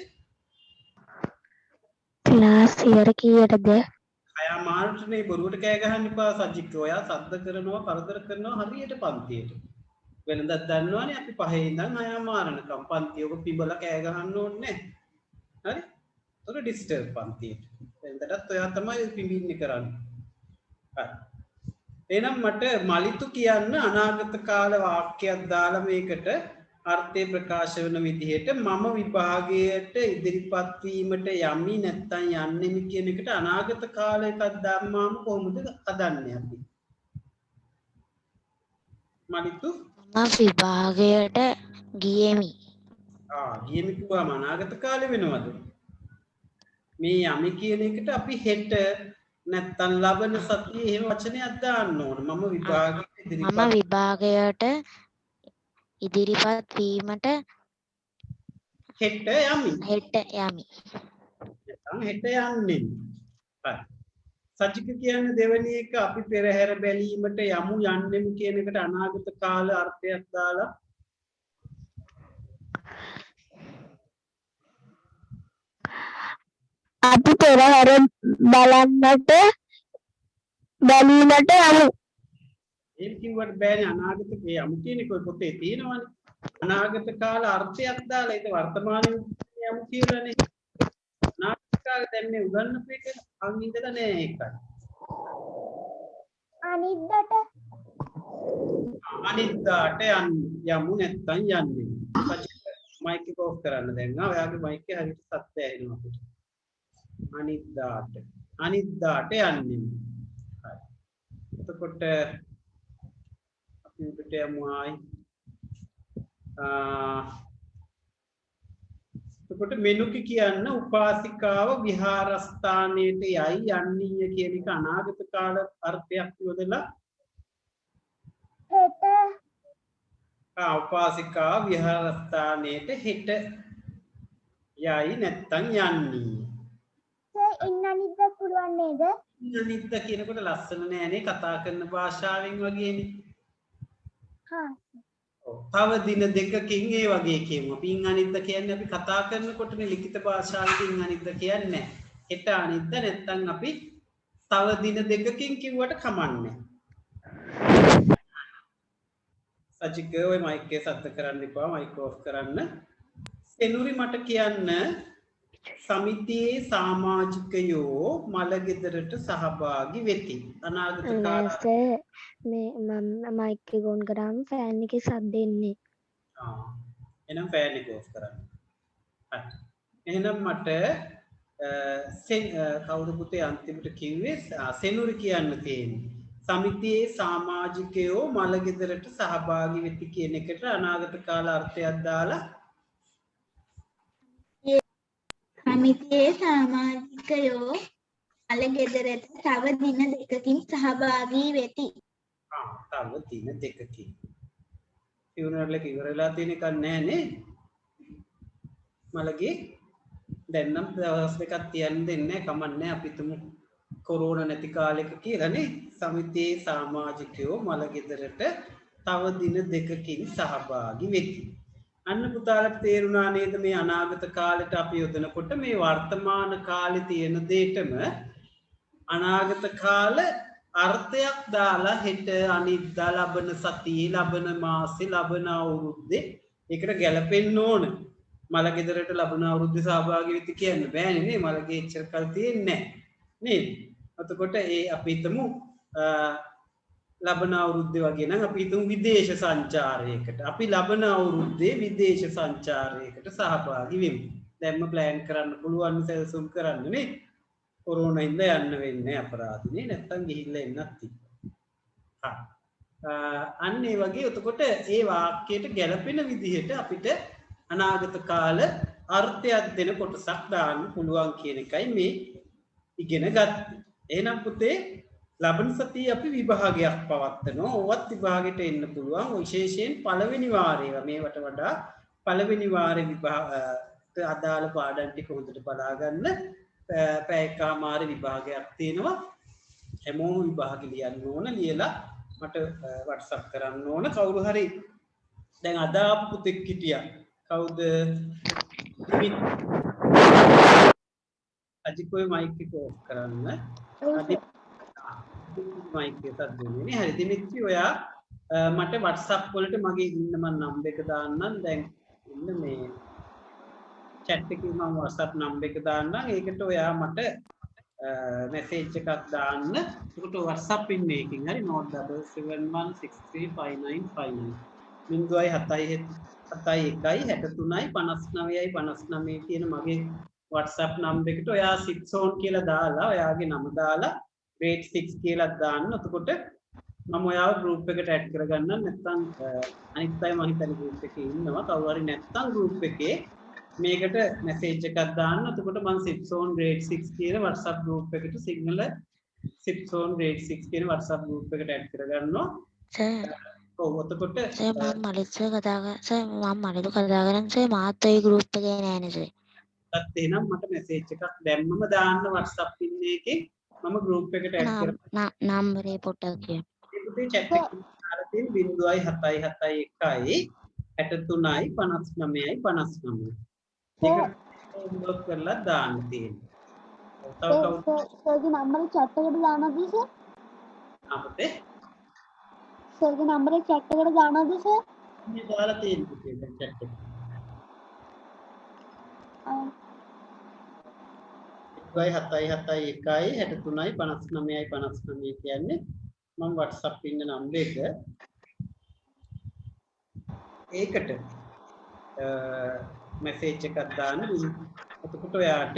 ක්ලාස් ඉවර කීයටද? අයා මාර්ට්නේ බොරුවට කෑ ගහන්න එපා සජිත්. ඔයා සද්ද කරනවා කරදර කරනවා හරියට පන්තියට. වෙනදත් දන්නවනේ අපි 5 ඉඳන් අයා මාරනකම් පන්තිය ඔබ පිබලා කෑ ගහන්න ඕනේ නැහැ. හරි? තොර ඩිස්ටර්බ් පන්තියට. වෙනදටත් ඔයා තමයි පිඹින්නේ කරන්නේ. හරි. එහෙනම් මට මලිතු කියන්න අනාගත කාල වාක්‍යයක් දාලා මේකට අර්ථය ප්‍රකාශ වෙන විදිහට මම විභාගයට ඉදිරිපත් වීමට යමි නැත්නම් යන්නෙමි කියන එකට අනාගත කාලයකට දැම්මාම කොහොමද හදන්නේ අපි? මලිතු මම විභාගයට ගියෙමි. ගියෙමි කිව්වම අනාගත කාලේ වෙනවද? මේ යමි කියන එකට අපි හෙට නැත්තම් ලබන සතියේ එහෙම වචනයක් දාන්න ඕන. මම විභාගයට ඉදිරිපත් වීමට හෙට යමි. නැත්නම් හෙට යන්නේ. හරි. සජික කියන්නේ දෙවෙනි එක අපි පෙරහැර බැලීමට යමු යන්නෙමු කියන එකට අනාගත කාල අර්ථයක් දාලා අපි පෙරහැර බැලීමට යමු. ඒක කිව්වට බෑනේ අනාගත යමු කියන එක පොතේ තියෙනවනේ. අනාගත කාල අර්ථයක් දාලා ඒක වර්තමානයේ යමු කියලානේ. අනාගත කාලේ දැන් මේ උගන්වපු එක අන් ඉඳලා නෑ ඒකයි. අනිද්දාට යමු නැත්තම් යන්නේ. මයික් එක ඔෆ් කරන්න දැන්. ඔයාගේ මයික් එක හරියට සත්‍ය ඇහෙනවා අපිට. අනිද්දාට යන්නේ. හරි. එතකොට අපි උඩට යමු ආයි. එතකොට මෙනුකි කියන්න උපාසිකාව විහාරස්ථානයට යයි යන්නීය කියන එක අනාගත කාල අර්ථයක් යොදලා හෙට. උපාසිකාව විහාරස්ථානයට හෙට යයි නැත්තම් යන්නීය. ඉන්න අනිද්ද පුළුවන් නේද? අනිද්ද කියනකොට ලස්සන නෑනේ කතා කරන භාෂාවෙන් වගේනේ. තව දින දෙකකින් ඒ වගේ කියමු. අපි අනිද්ද කියන්නේ අපි කතා කරනකොටනේ ලිඛිත භාෂාවකින් අනිද්ද කියන්නේ. හෙට අනිද්ද නැත්තම් අපි තව දින දෙකකින් කිව්වට කමන්නේ. සජික ඔය මයික් එක සද්ද කරන්න එපා. මයික් ඔෆ් කරන්න. සෙනුරි මට කියන්න සමිතියේ සමාජිකයෝ මළගෙදරට සහභාගී වෙති. අනාගත කාල සර් මේ මම මයික් එක ඔන් කරාම ෆෑන් එකේ සද්ද එන්නේ. එහෙනම් ෆෑන් එක ඕෆ් කරන්න. හරි. එහෙනම් මට කවුරු පුතේ අන්තිමට කිව්වේ සෙනුරි කියන්න තියෙන්නේ. සමිතියේ සමාජිකයෝ මළගෙදරට සහභාගී වෙති කියන එකට අනාගත කාල අර්ථයක් දාලා සමිතියේ සමාජිකයෝ මළගෙදරට තව දින දෙකකින් සහභාගී වෙති. තව දින දෙකකින්. ඉවරලා ඉවරලා තියෙන එකක් නැහැ නේ. මළගේ දැන් නම් දවස් දෙකක් තියන්න දෙන්නේ කමන්නේ අපි තුමු කොරෝනා නැති කාලෙක කියලානේ. සමිතියේ සමාජිකයෝ මළගෙදරට තව දින දෙකකින් සහභාගී වෙති. අන්න පුතාලට තේරුණා නේද මේ අනාගත කාලෙට අපි යොදනකොට මේ වර්තමාන කාලේ තියෙන දෙයටම අනාගත කාල අර්ථයක් දාලා හෙට අනිද්දා ලබන සතියේ ලබන මාසේ ලබන අවුරුද්දේ ඒකට ගැලපෙන්න ඕන. මළගෙදරට ලබන අවුරුද්දේ සහභාගී වෙති කියන්න බෑනේ නේ. මළගේ එච්චර කල් තියෙන්නේ නැහැ නේද? එතකොට ඒ අපි හිතමු ලබන අවුරුද්දේ වගේ නම් අපි හිතමු විදේශ සංචාරයකට අපි ලබන අවුරුද්දේ විදේශ සංචාරයකට සහභාගී වෙමු. දැන්ම ප්ලෑන් කරන්න පුළුවන් සැලසුම් කරන්න නේ. කොරෝනා ඉඳ යන්න වෙන්නේ අපරාධනේ නැත්තම් ගිහිල්ලා එන්නත් තිබ්බා. අන්න ඒ වගේ එතකොට ඒ වාක්‍යයට ගැලපෙන විදිහට අපිට අනාගත කාල අර්ථයක් දෙන කොටසක් දාන්න පුළුවන් කියන එකයි මේ ඉගෙන ගත්තේ. එහෙනම් පුතේ ලබන සතියේ අපි විභාගයක් පවත්වනවා. ඕවත් විභාගෙට එන්න පුළුවන්. විශේෂයෙන් පළවෙනි වාරයේ මේවට වඩා පළවෙනි වාරේ විභාග අදාළ පාඩම් ටික හොඳට බලා ගන්න. පැයකමාර විභාගයක් තියෙනවා. හැමෝම විභාගෙ ලියන්න ඕන. ලියලා මට WhatsApp කරන්න ඕන. කවුරු හරි දැන් අද ආපු පුතෙක් හිටියා. කවුද? අජිකෝයි මයික් එක ඕෆ් කරන්න. මයික් එකත් දෙන්නේ නේ. හරි දිමිත්‍රි ඔයා මට WhatsApp වලට මගේ ඉන්න මම නම්බර් එක දාන්නම්. දැන් ඉන්න මේ chat එකේ මම WhatsApp නම්බර් එක දාන්නම්. ඒකට ඔයා මට මැසේජ් එකක් දාන්න. ඒකට WhatsApp ඉන්නේ එකකින් හරි 077163595 0.71 කියන මගේ WhatsApp නම්බර් එකට ඔයා 6 on කියලා දාලා ඔයාගේ නම දාලා grade 6 කියලා දාන්න. එතකොට මම ඔයාව group එකට add කරගන්නම්. නැත්නම් අනිත් අය මම හිතන්නේ group එකේ ඉන්නවා. කවුරු හරි නැත්නම් group එකේ මේකට message එකක් දාන්න. එතකොට මම 6 on grade 6 කියන WhatsApp group එකට signal 6 on grade 6 කියන WhatsApp group එකට add කරගන්නවා. සර් ඔව් එතකොට සර් මම මලිත් සර් කතා කරන් සර් මාත් ඒ group එකේ නෑනේ සර්. ඒත් එහෙනම් මට message එකක් දැම්මම දාන්න WhatsApp ඉන්නේ එකේ මම group එකට add කරනවා. නම්බරේ පොඩ්ඩක් කියන්න. ඒකේ chat එකේ දාලා තියෙන 0.771 63යි 59යි 59. ඒක ඉන්බොක්ස් කරලා දාන්න තියෙනවා. තව සර්ගේ නම්බර chat එකට දානවද සර්? අපතේ සර්ගේ නම්බර chat එකට දානවද සර්? මේ දාලා තියෙනවා chat එකේ. 0.771 63යි 59යි 59 කියන්නේ මම WhatsApp ඉන්න නම්බර් එක. ඒකට message එකක් දාන්න. එතකොට ඔයාට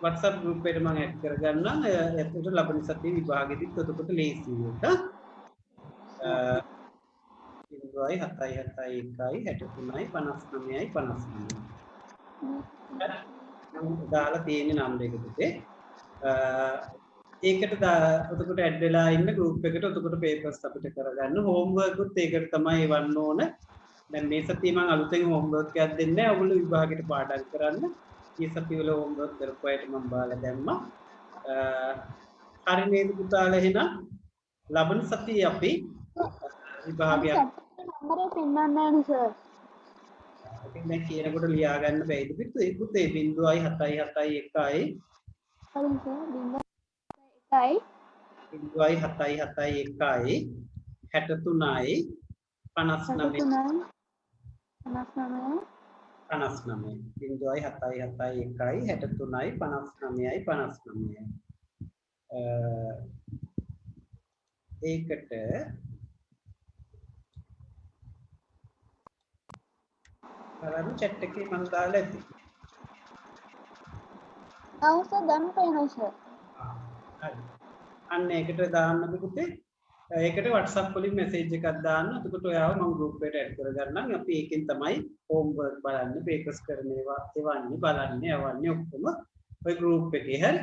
WhatsApp group එකට මම add කරගන්නම්. එතකොට ලබන සතියේ විභාගෙදිත් එතකොට ලේසි වෙන්න. 0.771 63යි 59යි 59. දාලා තියෙන නම්බර් එක පුතේ. ඒකට එතකොට ඇඩ් වෙලා ඉන්න group එකට එතකොට papers අපිට කරගන්න homework උත් ඒකට තමයි එවන්න ඕන. දැන් මේ සතියේ මම අලුතෙන් homework එකක් දෙන්නේ නැහැ. ඔයගොල්ලෝ විභාගෙට පාඩම් කරන්න. මේ සතියේ වල homework කරපු අයට මම බාලා දැම්මා. හරි නේද පුතාලා? එහෙනම් ලබන සතියේ අපි විභාගයක් නම්බරේ පෙන්නන්න නෑනේ සර්. ඉතින් දැන් කියනකොට ලියා ගන්න බැයිද පුතේ? 0.771 හරි සර් 0.771 63යි 59 59 බිංදුවයි 7යි 7යි 1යි 63යි 59යි 59යි ඒකට බලන්න chat එකේ මම දාලා ඇති. හරි. අන්න ඒකට දාන්නද පුතේ? ඒකට WhatsApp වලින් message එකක් දාන්න. එතකොට ඔයාව මම group එකට add කරගන්නම්. අපි ඒකෙන් තමයි homework බලන්නේ, papers කරන ඒවා එවන්නේ, බලන්නේ, යවන්නේ ඔක්කොම ඔය group එකේ. හරි.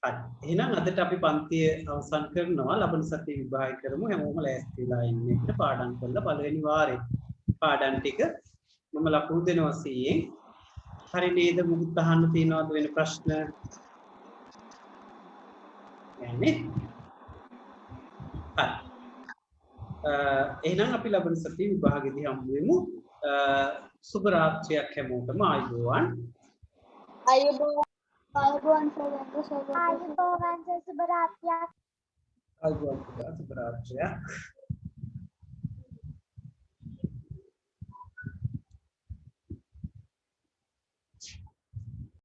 හරි. එහෙනම් අදට අපි පන්තිය අවසන් කරනවා. ලබන සතියේ විභාග කරමු. හැමෝම ලෑස්තිලා ඉන්න එකට පාඩම් කරලා පළවෙනි වාරේ පාඩම් ටික මම ලකුණු දෙනවා සීයෙන්. හරි නේද? මුකුත් අහන්න තියෙනවද වෙන ප්‍රශ්න? යන්නේ. හරි. එහෙනම් අපි ලබන සතියේ විභාගෙදී හමු වෙමු. සුබ රාත්‍රියක් හැමෝටම ආයුබෝවන්. ආයුබෝවන් සර්. ආයුබෝවන් සුබ රාත්‍රියක්. ආයුබෝවන් සුබ රාත්‍රියක්.